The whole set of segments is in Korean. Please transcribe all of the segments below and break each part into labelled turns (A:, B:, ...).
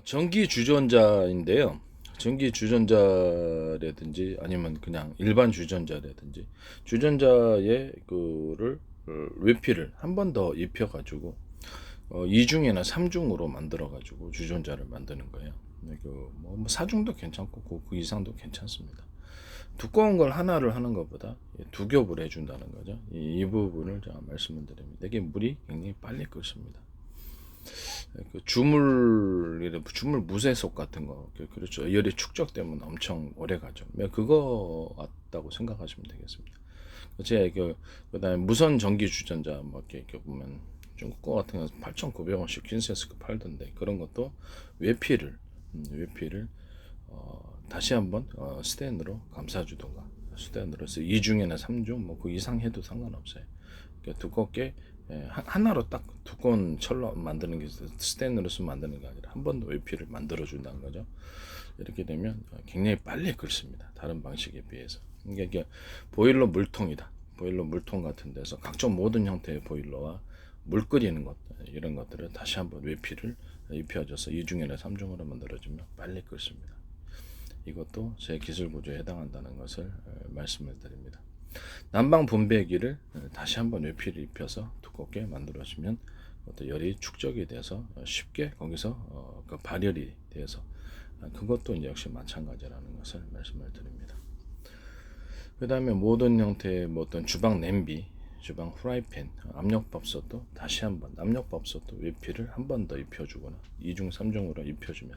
A: 전기 주전자인데요. 전기 주전자라든지 아니면 그냥 일반 주전자라든지 주전자에 그를 외피를 한 번 더 입혀가지고 이중이나 삼중으로 만들어가지고 주전자를 만드는 거예요. 뭐 사중도 괜찮고 그 이상도 괜찮습니다. 두꺼운 걸 하나를 하는 것보다 두 겹을 해준다는 거죠. 이 부분을 제가 말씀을 드립니다. 이게 물이 굉장히 빨리 끓습니다. 주물 무쇠속 같은 거 그렇죠. 열이 축적되면 엄청 오래 가죠. 그거 같다고 생각하시면 되겠습니다. 그다음에 무선 전기 주전자 뭐 이렇게 보면 중국 거 같은 거 8,900원씩 퀸센스가 팔던데 그런 것도 외피를 다시 한번 스텐으로 감싸주던가 스텐으로 해서 2중이나 3중 뭐 그 이상 해도 상관없어요. 두껍게 하나로 딱 두꺼운 철로 만드는 게 스테인리스로 만드는 게 아니라 한 번 더 외피를 만들어 준다는 거죠. 이렇게 되면 굉장히 빨리 끓습니다. 다른 방식에 비해서. 이게 보일러 물통이다. 보일러 물통 같은 데서 각종 모든 형태의 보일러와 물 끓이는 것 이런 것들을 다시 한번 외피를 입혀줘서 2중이나 3중으로 만들어주면 빨리 끓습니다. 이것도 제 기술 구조에 해당한다는 것을 말씀을 드립니다. 난방 분배기를 다시 한번 외피를 입혀서 두껍게 만들어주면 열이 축적이 돼서 쉽게 거기서 그 발열이 돼서 그것도 이제 역시 마찬가지라는 것을 말씀을 드립니다. 그 다음에 모든 형태의 뭐 어떤 주방 냄비, 주방 후라이팬, 압력밥솥도 다시 한번 압력밥솥도 외피를 한 번 더 입혀주거나 2중, 3중으로 입혀주면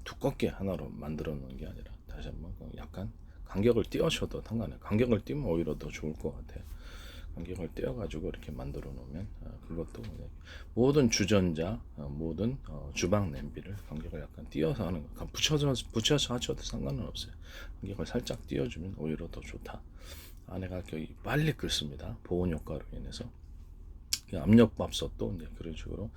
A: 두껍게 하나로 만들어 놓은 게 아니라 다시 한번 약간 간격을 띄우셔도 상관해요. 간격을 띄우면 오히려 더 좋을 것 같아요. 간격을 띄워가지고 이렇게 만들어 놓으면 그것도 모든 주전자, 모든 주방 냄비를 간격을 약간 띄워서 하는 거. 붙여서 하셔도 상관은 없어요. 간격을 살짝 띄워주면 오히려 더 좋다. 안에가 빨리 끓습니다. 보온 효과로 인해서. 압력밥솥도 이제 그런 식으로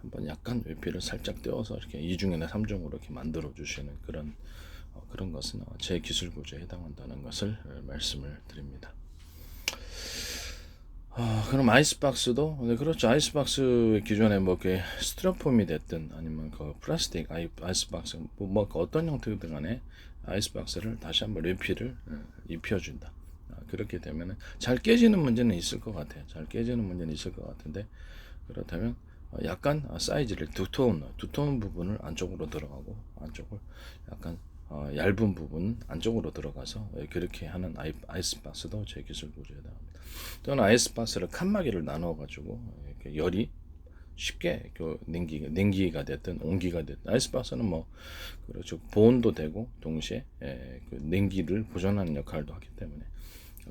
A: 한번 약간 외피를 살짝 띄워서 이렇게 2중이나 3중으로 이렇게 만들어 주시는 그런 것은 제 기술 구조에 해당한다는 것을 말씀을 드립니다. 그럼 아이스박스도 그렇죠. 아이스박스 기존에 뭐 스티로폼이 됐든 아니면 그 플라스틱 아이스박스 뭐 어떤 형태든 간에 아이스박스를 다시 한번 리필을 입혀준다. 그렇게 되면 잘 깨지는 문제는 있을 것 같아요. 잘 깨지는 문제는 있을 것 같은데 그렇다면 약간 사이즈를 두터운 부분을 안쪽으로 들어가고 안쪽을 약간 얇은 부분 안쪽으로 들어가서 그렇게 하는 아이스박스도 제 기술 구조에 해당합니다. 또는 아이스박스를 칸막이를 나눠 가지고 열이 쉽게 냉기가 됐든 온기가 됐든 아이스박스는 뭐 그렇죠. 보온도 되고 동시에 그 냉기를 보존하는 역할도 하기 때문에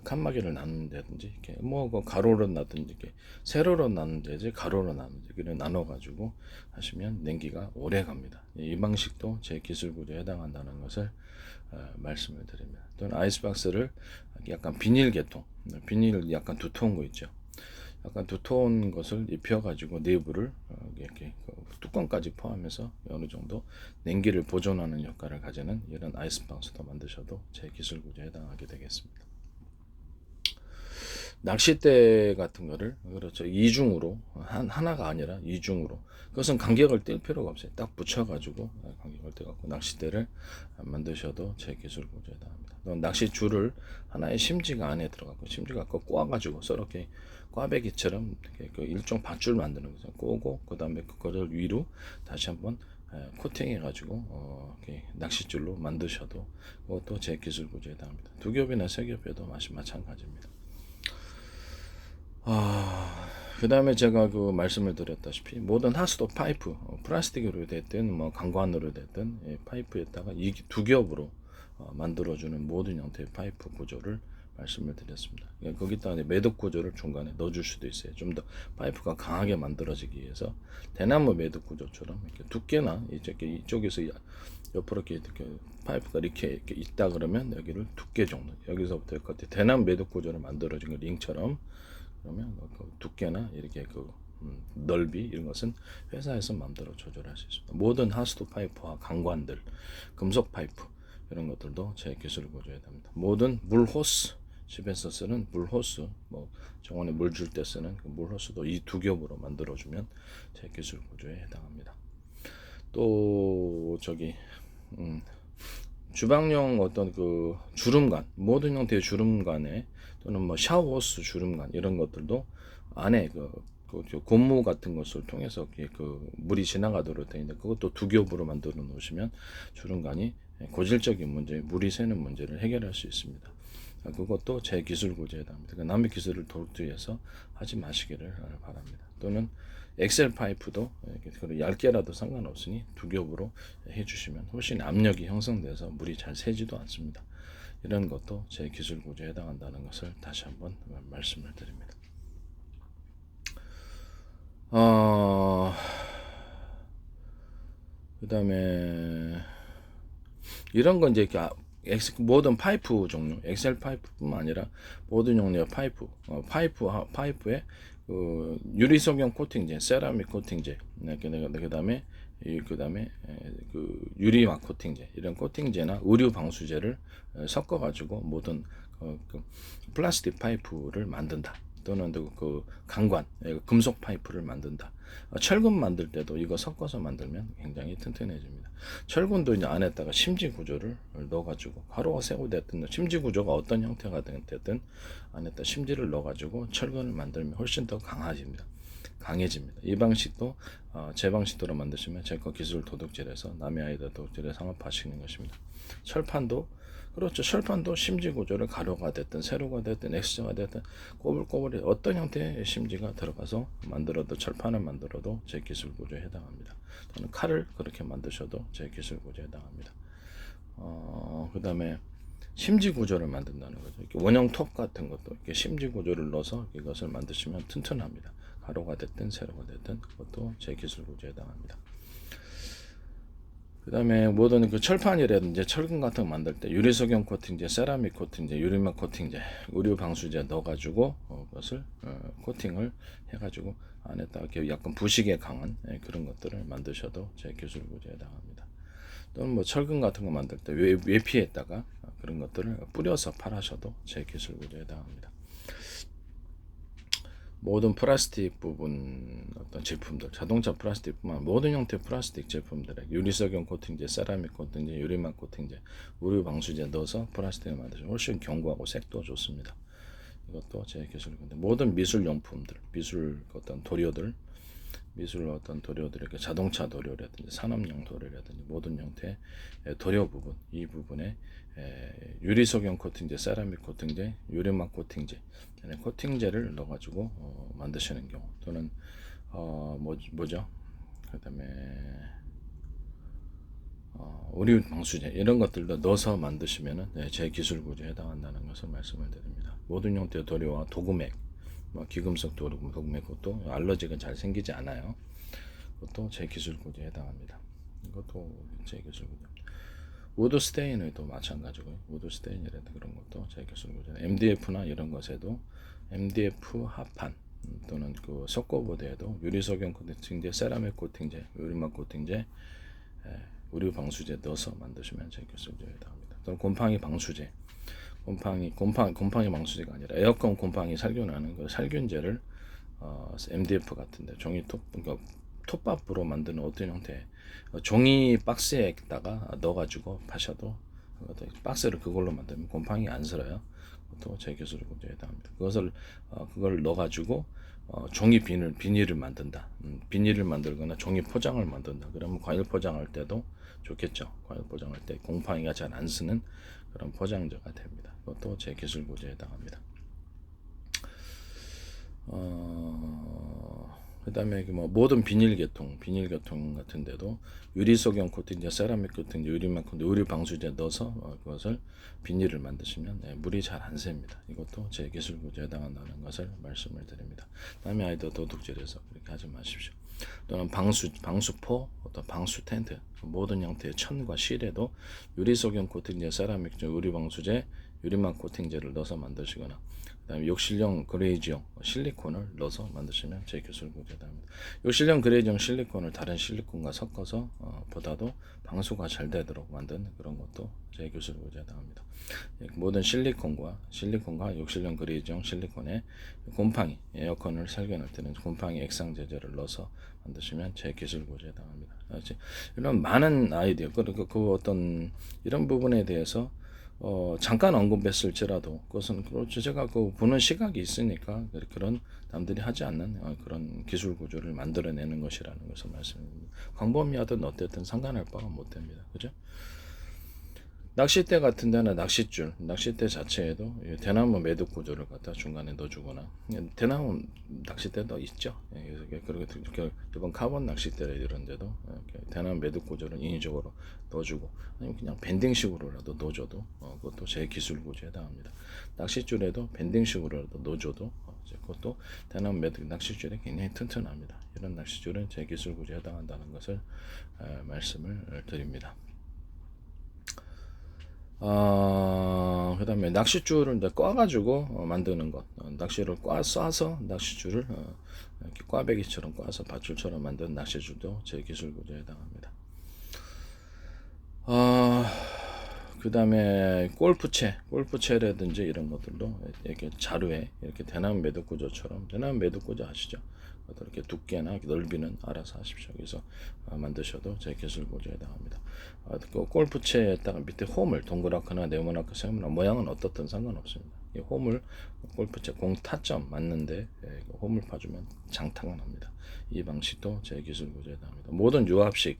A: 칸막이를 나눈다든지 이렇게 뭐 가로로 나든지 이렇게 세로로 나눈다든지 가로로 나눈다든지 이렇게 나눠 가지고 하시면 냉기가 오래 갑니다. 이 방식도 제 기술 구조에 해당한다는 것을 말씀을 드립니다. 또는 아이스박스를 약간 비닐 계통, 비닐 약간 두터운 거 있죠. 약간 두터운 것을 입혀가지고 내부를 이렇게 뚜껑까지 포함해서 어느 정도 냉기를 보존하는 역할을 가지는 이런 아이스박스도 만드셔도 제 기술 구조에 해당하게 되겠습니다. 낚싯대 같은 거를 그렇죠 이중으로 하나가 아니라 이중으로 그것은 간격을 뗄 필요가 없어요. 딱 붙여가지고 간격을 떼갖고 낚싯대를 만드셔도 제 기술 구조에 해당합니다. 낚싯줄을 하나의 심지가 안에 들어가고 심지가 꼬아가지고 저렇게 꽈배기처럼 그 일종 밧줄 만드는 거죠. 꼬고 그 다음에 그거를 위로 다시 한번 코팅해가지고 낚싯줄로 만드셔도 그것도 제 기술 구조에 해당합니다. 두 겹이나 세 겹에도 마찬가지입니다. 그 다음에 제가 그 말씀을 드렸다시피 모든 하수도 파이프 플라스틱으로 됐든 뭐 강관으로 됐든 파이프에다가 이 두 겹으로 만들어주는 모든 형태의 파이프 구조를 말씀을 드렸습니다. 거기다가 매듭 구조를 중간에 넣어줄 수도 있어요. 좀 더 파이프가 강하게 만들어지기 위해서 대나무 매듭 구조처럼 이렇게 두께나 이쪽에서 옆으로 이렇게 파이프가 이렇게 있다 그러면 여기를 두께 정도 여기서부터 여기까지 대나무 매듭 구조를 만들어진 거 링처럼 그러면 그 두께나 이렇게 넓이 이런 것은 회사에서 마음대로 조절할 수 있습니다. 모든 하수도 파이프와 강관들, 금속 파이프 이런 것들도 제 기술을 구조해야 됩니다. 모든 물 호스 집에서 쓰는 물 호스, 뭐 정원에 물 줄 때 쓰는 그 물 호스도 이 두 겹으로 만들어주면 제 기술 구조에 해당합니다. 또 저기 주방용 어떤 그 주름관, 모든 형태의 주름관에 또는 뭐 샤워호스 주름관 이런 것들도 안에 그 고무 같은 것을 통해서 그 물이 지나가도록 되어 있는데, 그것도 두 겹으로 만들어 놓으시면 주름관이 고질적인 문제, 물이 새는 문제를 해결할 수 있습니다. 그것도 제 기술 구조에 해당합니다. 그러니까 남의 기술을 도둑질해서 하지 마시기를 바랍니다. 또는 엑셀 파이프도 얇게라도 상관없으니 두 겹으로 해주시면 훨씬 압력이 형성돼서 물이 잘 새지도 않습니다. 이런 것도 제 기술 구조에 해당한다는 것을 다시 한번 말씀을 드립니다. 그 다음에 이런 건 이제 모든 파이프 종류, 엑셀 파이프뿐만 아니라 모든 종류의 파이프에 그 유리 석영 코팅제, 세라믹 코팅제, 그다음에 그 유리막 코팅제, 이런 코팅제나 의류 방수제를 섞어 가지고 모든 그 플라스틱 파이프를 만든다. 또는 그 강관, 금속 파이프를 만든다. 철근 만들 때도 이거 섞어서 만들면 굉장히 튼튼해집니다. 철근도 이제 안에다가 심지 구조를 넣어가지고, 가로가 세고 됐든 심지 구조가 어떤 형태가 됐든 안에다 심지를 넣어가지고 철근을 만들면 훨씬 더 강해집니다. 이 방식도 제 방식대로 만드시면 제 거 기술 도둑질해서 남의 아이들 도둑질에 상업화시키는 것입니다. 철판도 그렇죠. 철판도 심지 구조를 가로가 됐든 세로가 됐든 X자가 됐든 꼬불꼬불이 어떤 형태의 심지가 들어가서 만들어도, 철판을 만들어도 제 기술 구조에 해당합니다. 또는 칼을 그렇게 만드셔도 제 기술 구조에 해당합니다. 그 다음에 심지 구조를 만든다는 거죠. 이렇게 원형 톱 같은 것도 이렇게 심지 구조를 넣어서 이것을 만드시면 튼튼합니다. 가로가 됐든 세로가 됐든 그것도 제 기술 구조에 해당합니다. 그 다음에 모든 그 철판이라든지 철근 같은 거 만들 때 유리 석영 코팅제, 세라믹 코팅제, 유리막 코팅제, 의류 방수제 넣어가지고 그것을 코팅을 해가지고 안에다가 약간 부식에 강한 그런 것들을 만드셔도 제 기술 구조에 해당합니다. 또는 뭐 철근 같은 거 만들 때 외피에다가 그런 것들을 뿌려서 팔아셔도 제 기술 구조에 해당합니다. 모든 플라스틱 부분 어떤 제품들, 자동차 플라스틱뿐만 모든 형태의 플라스틱 제품들에 유리석영 코팅제, 세라믹 코팅제, 유리막 코팅제, 의류 방수제 넣어서 플라스틱을 만드시면 훨씬 견고하고 색도 좋습니다. 이것도 제 기술인데, 모든 미술 용품들, 미술 어떤 도료들, 이렇게 자동차 도료라든지 산업용 도료라든지 모든 형태의 도료 부분, 이 부분에 유리석영 코팅제, 세라믹 코팅제, 유리막 코팅제, 코팅제를 넣어가지고 만드시는 경우, 또는 뭐죠? 그다음에 의류 방수제 이런 것들도 넣어서 만드시면은 제 기술 구조에 해당한다는 것을 말씀을 드립니다. 모든 형태의 도료와 도금액, 기금속 도금액, 것도 알러지가 잘 생기지 않아요. 그것도 제 기술 구조에 해당합니다. 이것도 제 기술 구조. 우드 스테인도 마찬가지고요. 우드 스테인이라든지 그런 것도 제 기술 구조. MDF나 이런 것에도 MDF 합판 또는 그 석고보드에도 유리석영 코팅제, 세라믹 코팅제, 유리막 코팅제, 의류 방수제 넣어서 만드시면 제 기술 구조에 해당합니다. 또는 곰팡이 방수제. 곰팡이 방수제가 아니라 에어컨 곰팡이 살균하는 그 살균제를 MDF 같은데 그러니까 톱밥으로 만드는 어떤 형태 종이 박스에다가 넣어가지고 파셔도 박스를 그걸로 만들면 곰팡이 안 슬어요. 또 제 기술 구조에 해당합니다. 그걸 넣어가지고 종이 비닐을 만든다. 비닐을 만들거나 종이 포장을 만든다. 그러면 과일 포장할 때도 좋겠죠. 과일 포장할 때 곰팡이가 잘 안 쓰는 그런 포장재가 됩니다. 그것도 제 기술 구조에 해당합니다. 그 다음에 모든 비닐 계통 같은 데도 유리석영 코팅제, 세라믹 코팅제, 유리막 코팅제, 의류 방수제 넣어서 그것을 비닐을 만드시면 물이 잘 안 셉니다. 이것도 제 기술 구조에 해당한다는 것을 말씀을 드립니다. 남의 아이들 도둑질해서 그렇게 하지 마십시오. 또는 방수포, 어떤 방수 텐트, 모든 형태의 천과 실에도 유리석영 코팅제, 세라믹, 의류 방수제, 유리막 코팅제를 넣어서 만드시거나, 그다음에 욕실용 그레이지용 실리콘을 넣어서 만드시면 제 기술 구조에 해당합니다. 욕실용 그레이지용 실리콘을 다른 실리콘과 섞어서 보다도 방수가 잘 되도록 만든 그런 것도 제 기술 구조에 해당합니다. 모든 실리콘과 욕실용 그리즈용 실리콘에 곰팡이 에어컨을 살균할 때는 곰팡이 액상 제제를 넣어서 만드시면 제 기술 구조에 해당합니다. 이런 많은 아이디어 그리고 그 어떤 이런 부분에 대해서 잠깐 언급했을지라도 그것은 그렇죠. 제가 그 보는 시각이 있으니까 그런 남들이 하지 않는 그런 기술 구조를 만들어내는 것이라는 것을 말씀드립니다. 광범위하든 어쨌든 상관할 바가 못 됩니다. 그죠? 낚싯대 같은 데는 낚싯대 자체에도 대나무 매듭 구조를 갖다 중간에 넣어주거나 대나무 낚싯대도 있죠. 그리고 이번 카본 낚싯대 이런 데도 대나무 매듭 구조를 인위적으로 넣어주고 아니면 그냥 밴딩식으로라도 넣어줘도 그것도 제 기술 구조에 해당합니다. 낚싯줄에도 밴딩식으로라도 넣어줘도 그것도 대나무 매듭 낚싯줄이 굉장히 튼튼합니다. 이런 낚싯줄은 제 기술 구조에 해당한다는 것을 말씀을 드립니다. 그 다음에 낚싯줄을 이제 꽈가지고 만드는 것. 낚시를 쏴서 낚싯줄을 이렇게 꽈배기처럼 꽈서 밧줄처럼 만든 낚싯줄도 제 기술 구조에 해당합니다. 그 다음에 골프채라든지 이런 것들도 이렇게 자루에 이렇게 대나무 매듭 구조처럼, 대나무 매듭 구조 아시죠? 이렇게 두께나 넓이는 알아서 하십시오. 그래서 만드셔도 제 기술 구조에 해당합니다. 그 골프채에다가 밑에 홈을 동그랗거나 네모나거나 세모나 모양은 어떻든 상관없습니다. 이 홈을 골프채 공 타점 맞는데 홈을 파주면 장타가 납니다. 이 방식도 제 기술 구조에 해당합니다. 모든 유압식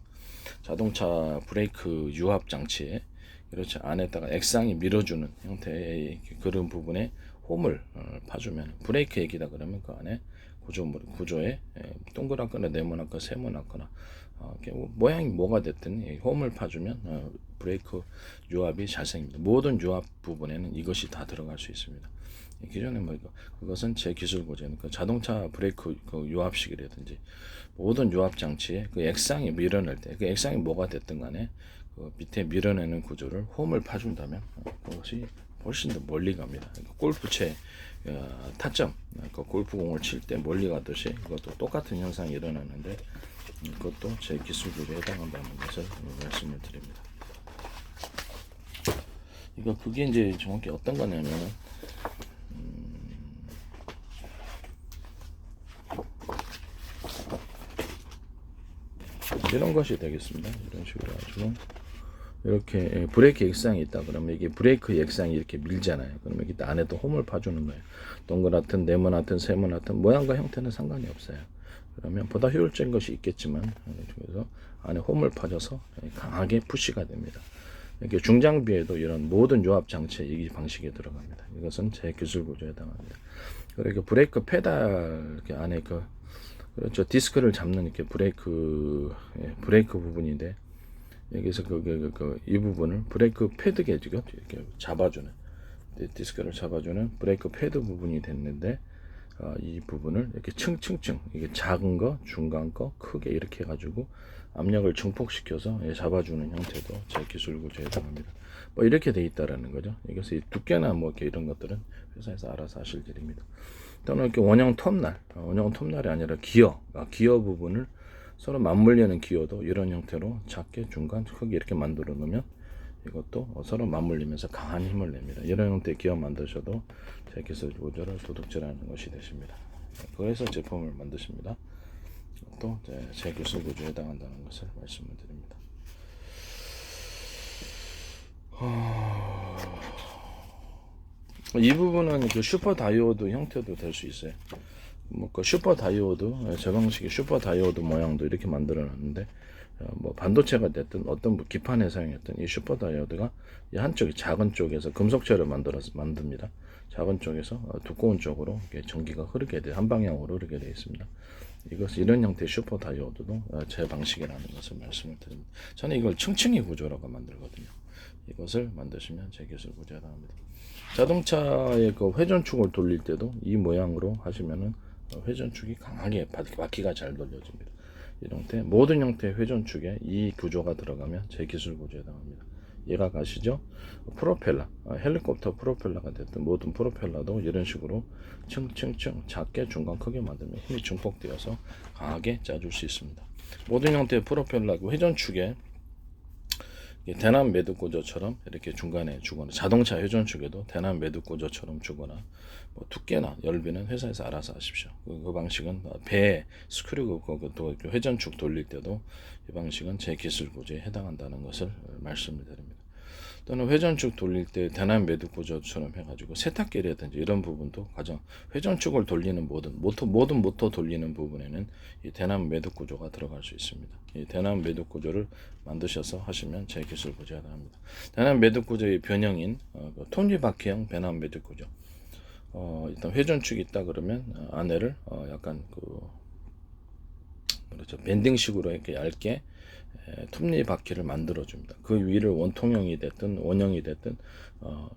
A: 자동차 브레이크 유압 장치에 그렇죠. 안에다가 액상이 밀어주는 형태의 그런 부분에 홈을 파주면 브레이크 액이다 그러면 그 안에 구조에 동그랗거나 네모나거나 세모나거나 모양이 뭐가 됐든 홈을 파주면 브레이크 유압이 잘 생깁니다. 모든 유압 부분에는 이것이 다 들어갈 수 있습니다. 기존에 그것은 제 기술 고제는 그 자동차 브레이크 그 유압식이라든지 모든 유압 장치에 그 액상이 밀어낼 때 그 액상이 뭐가 됐든 간에 그 밑에 밀어내는 구조를 홈을 파준다면 그것이 훨씬 더 멀리 갑니다. 골프채 타점, 그 골프공을 칠 때 멀리 가듯이 그것도 똑같은 현상이 일어나는데 이것도 제 기술 구조에 해당한다는 것을 말씀을 드립니다. 그게 이제 정확히 어떤 거냐면은 이런 것이 되겠습니다. 이런 식으로 가지고 이렇게 브레이크 액상이 있다 그러면 이게 브레이크 액상이 이렇게 밀잖아요. 그러면 이게 안에도 홈을 파주는 거예요. 동그랗든 네모나든 세모나든 모양과 형태는 상관이 없어요. 그러면 보다 효율적인 것이 있겠지만 그래서 안에 홈을 파줘서 강하게 푸시가 됩니다. 이렇게 중장비에도 이런 모든 요압 장치에 이 방식이 들어갑니다. 이것은 제 기술 구조에 해당합니다. 그리고 브레이크 페달 이렇게 안에 그렇죠 디스크를 잡는 이렇게 브레이크 부분인데 여기서 이 부분을 브레이크 패드 게지가 이렇게 잡아주는 디스크를 잡아주는 브레이크 패드 부분이 됐는데 이 부분을 이렇게 층층층 이게 작은 거, 중간 거, 크게 이렇게 해가지고 압력을 증폭시켜서 잡아주는 형태도 제 기술 구조에 해당합니다. 뭐 이렇게 돼 있다라는 거죠. 이것이 두께나 뭐 이렇게 이런 것들은 회사에서 알아서 하실 일입니다. 또는 이렇게 원형 톱날이 아니라 기어 부분을 서로 맞물리는 기어도 이런 형태로 작게 중간 크게 이렇게 만들어 놓으면 이것도 서로 맞물리면서 강한 힘을 냅니다. 이런 형태의 기어 만드셔도 제 기술 구조를 도둑질하는 것이 되십니다. 그래서 제품을 만드십니다. 또 제 기술 구조에 해당한다는 것을 말씀을 드립니다. 이 부분은 그 슈퍼 다이오드 형태도 될 수 있어요. 그 슈퍼 다이오드 제 방식의 슈퍼 다이오드 모양도 이렇게 만들어 놨는데 뭐 반도체가 됐든 어떤 기판에 사용했던 이 슈퍼 다이오드가 이 한쪽이 작은 쪽에서 금속체를 만듭니다. 작은 쪽에서 두꺼운 쪽으로 전기가 흐르게 돼 한 방향으로 흐르게 되어 있습니다. 이런 형태의 슈퍼 다이오드도 제 방식이라는 것을 말씀을 드립니다. 저는 이걸 층층이 구조라고 만들거든요. 이것을 만드시면 제 기술 구조에 해당합니다. 자동차의 그 회전축을 돌릴 때도 이 모양으로 하시면은 회전축이 강하게 바퀴가 잘 돌려집니다. 이런 형태 모든 형태의 회전축에 이 구조가 들어가면 제 기술 구조에 해당합니다. 이해가 가시죠? 프로펠러, 헬리콥터 프로펠러가 됐든 모든 프로펠러도 이런 식으로 층층층 작게 중간 크게 만들면 힘이 증폭되어서 강하게 짜줄 수 있습니다. 모든 형태의 프로펠러하고 회전축에 대남 매듭 구조처럼 이렇게 중간에 주거나, 자동차 회전축에도 대남 매듭 구조처럼 주거나, 뭐 두께나 열비는 회사에서 알아서 하십시오. 그 방식은 배 스크류 또 회전축 돌릴 때도 이 방식은 제 기술 구조에 해당한다는 것을 말씀을 드립니다. 또는 회전축 돌릴 때 대남 매듭 구조처럼 해가지고 세탁기라든지 이런 부분도 가장 회전축을 돌리는 모든 모터 돌리는 부분에는 이 대남 매듭 구조가 들어갈 수 있습니다. 이 대남 매듭 구조를 만드셔서 하시면 제 기술 구조에 해당합니다. 대남 매듭 구조의 변형인 톱니바퀴형 대남 매듭 구조. 일단 회전축이 있다 그러면 안에를 약간 그렇죠, 밴딩식으로 이렇게 얇게 톱니바퀴를 만들어줍니다. 그 위를 원통형이 됐든 원형이 됐든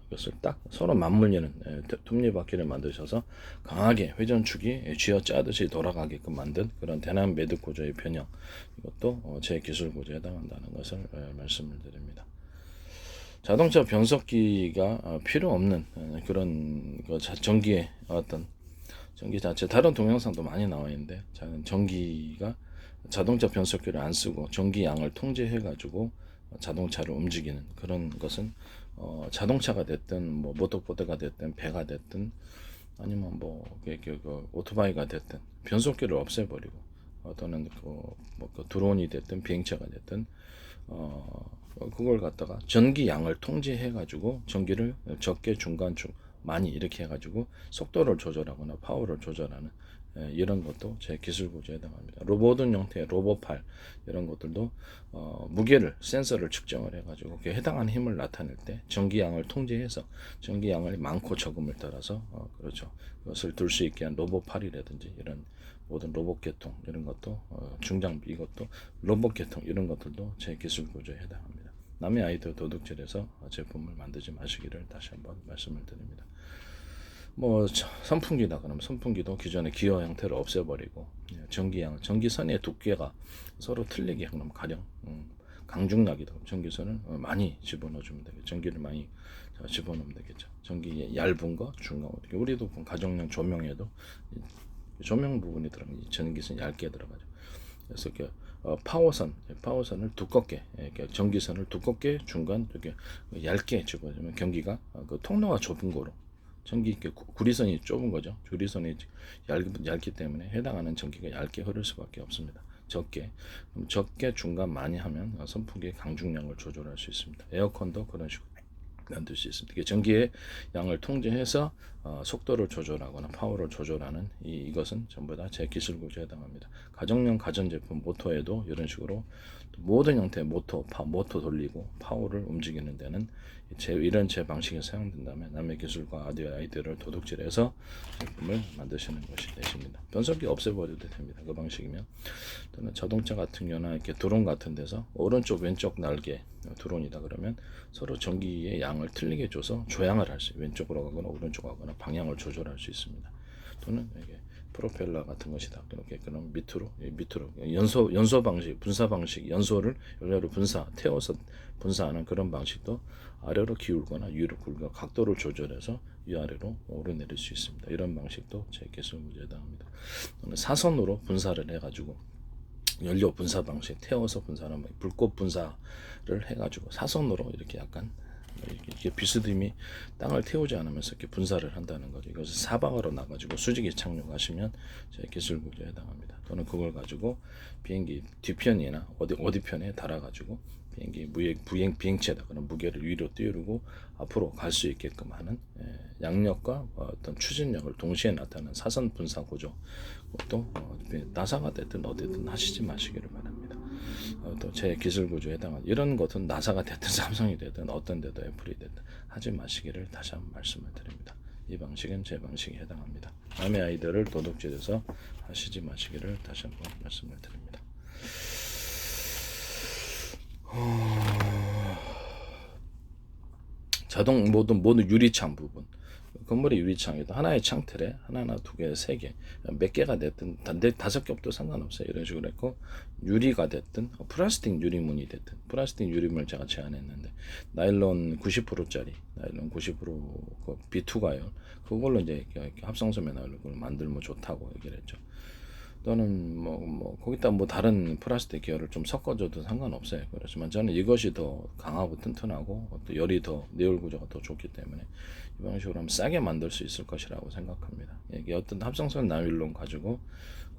A: 이것을 딱 서로 맞물리는 톱니바퀴를 만드셔서 강하게 회전축이 쥐어짜듯이 돌아가게끔 만든 그런 대남 매듭 구조의 변형, 이것도 제 기술 구조에 해당한다는 것을 말씀을 드립니다. 자동차 변속기가 필요 없는 그런 전기의 어떤 전기 자체, 다른 동영상도 많이 나와 있는데, 전기가 자동차 변속기를 안 쓰고 전기 양을 통제해 가지고 자동차를 움직이는 그런 것은 자동차가 됐든 뭐 모터보드가 됐든 배가 됐든 아니면 뭐 오토바이가 됐든 변속기를 없애버리고 또는 그 드론이 됐든 비행차가 됐든 그걸 갖다가 전기 양을 통제해 가지고 전기를 적게 중간중 많이 이렇게 해가지고 속도를 조절하거나 파워를 조절하는 이런 것도 제 기술 구조에 해당합니다. 로봇은 형태의 로봇팔 이런 것들도 무게를 센서를 측정을 해가지고 그에 해당하는 힘을 나타낼 때 전기양을 통제해서 전기양을 많고 적음을 따라서 그렇죠, 그것을 들 수 있게 한 로봇팔이라든지 이런 모든 로봇 계통 이런 것도 중장비 이것도 로봇 계통 이런 것들도 제 기술 구조에 해당합니다. 남의 아이디어 도둑질해서 제품을 만들지 마시기를 다시 한번 말씀을 드립니다. 뭐 선풍기다 그러면 선풍기도 기존의 기어 형태를 없애버리고 전기선의 두께가 서로 틀리게 하면 가령 강중락이다 그러면 전기선을 많이 집어넣어주면 되겠죠. 전기를 많이 집어넣으면 되겠죠. 전기 얇은 거 중간 어떻게 우리도 가정용 조명에도 조명 부분이 들어가면 전기선 얇게 들어가죠. 그래서 이렇게 파워선을 두껍게, 전기선을 두껍게 중간 이렇게 얇게 집어주면 경기가 그 통로가 좁은 거로 전기 구리선이 좁은 거죠. 구리선이 얇기 때문에 해당하는 전기가 얇게 흐를 수밖에 없습니다. 적게 중간 많이 하면 선풍기의 강중량을 조절할 수 있습니다. 에어컨도 그런 식으로 만들 수 있습니다. 이게 전기의 양을 통제해서 속도를 조절하거나 파워를 조절하는 이것은 전부 다 제 기술 구조에 해당합니다. 가정용 가전제품 모터에도 이런 식으로 모든 형태의 모터 돌리고 파워를 움직이는 데는 이런 제 방식이 사용된다면 남의 기술과 아이디어를 도둑질해서 제품을 만드시는 것이 되십니다. 변속기 없애버려도 됩니다. 그 방식이면. 또는 자동차 같은 경우나 이렇게 드론 같은 데서 오른쪽 왼쪽 날개 드론이다 그러면 서로 전기의 양을 틀리게 줘서 조향을 할 수, 왼쪽으로 가거나 오른쪽으로 가거나 방향을 조절할 수 있습니다. 또는 이게 프로펠러 같은 것이다. 그렇게 그럼 밑으로 연소 방식, 분사 방식, 연소를 아래로 태워서 분사하는 그런 방식도 아래로 기울거나 위로 굴거나 각도를 조절해서 위아래로 오르내릴 수 있습니다. 이런 방식도 제 기술 문제에 해당합니다. 사선으로 분사를 해가지고 연료 분사 방식, 태워서 분사하는 불꽃 분사를 해가지고 사선으로 이렇게 약간 이렇게 비스듬히 땅을 태우지 않으면서 이렇게 분사를 한다는 거죠. 이것을 사방으로 나가지고 수직에 착륙하시면 제 기술 구조에 해당합니다. 또는 그걸 가지고 비행기 뒤편이나 어디 편에 달아가지고 비행기 비행체다 그런 무게를 위로 띄우고 앞으로 갈 수 있게끔 하는 양력과 어떤 추진력을 동시에 나타내는 사선 분사 구조, 또 나사가 됐든 어디든 하시지 마시기를 바랍니다. 또 제 기술 구조에 해당한 이런 것은 나사가 됐든 삼성이 됐든 어떤 데도 애플이 됐든 하지 마시기를 다시 한번 말씀을 드립니다. 이 방식은 제 방식에 해당합니다. 남의 아이디어를 도둑질해서 하시지 마시기를 다시 한번 말씀을 드립니다. 모든 유리창 부분, 건물의 유리창에도 하나의 창틀에 하나, 두 개, 세 개, 몇 개가 됐든 다섯 개 없도 상관없어요. 이런 식으로 했고 유리가 됐든 플라스틱 유리문이 됐든 플라스틱 유리문을 제가 제안했는데 나일론 90%짜리 나일론 90%그 B2가요. 그걸로 이제 합성섬유 나일론을 만들면 좋다고 얘기를 했죠. 또는 거기다 다른 플라스틱 계열을 좀 섞어줘도 상관없어요. 그렇지만 저는 이것이 더 강하고 튼튼하고 또 열이 더 내열 구조가 더 좋기 때문에 이 방식으로 하면 싸게 만들 수 있을 것이라고 생각합니다. 이게 어떤 합성성 나일론 가지고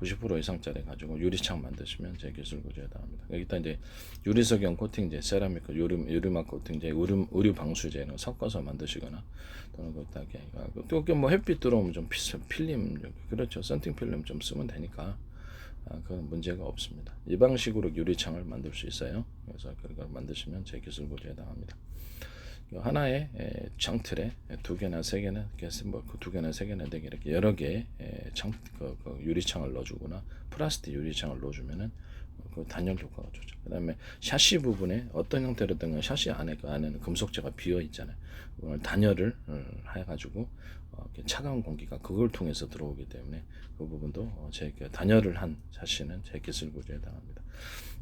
A: 90% 이상짜리 가지고 유리창 만드시면 제 기술 구조에 해당합니다. 여기다 이제 유리석영 코팅제, 세라믹 유리막 코팅제, 의류 방수제는 섞어서 만드시거나 또는 거기다 또 햇빛 들어오면 좀 필름 그렇죠. 썬팅 필름 좀 쓰면 되니까 그건 문제가 없습니다. 이 방식으로 유리창을 만들 수 있어요. 그래서 그걸 만드시면 제 기술 구조에 해당합니다. 하나의 창틀에 두 개나 세 개나 두 개나 세 개나 네 개 이렇게 여러 개의 유리창을 넣어주거나 플라스틱 유리창을 넣어주면은 그 단열 효과가 좋죠. 그다음에 샤시 부분에 어떤 형태로든 샤시 안에는 금속재가 비어 있잖아요. 그걸 단열을 해가지고 차가운 공기가 그걸 통해서 들어오기 때문에 그 부분도 제 단열을 한 샤시는 제 기술 구조에 해당합니다.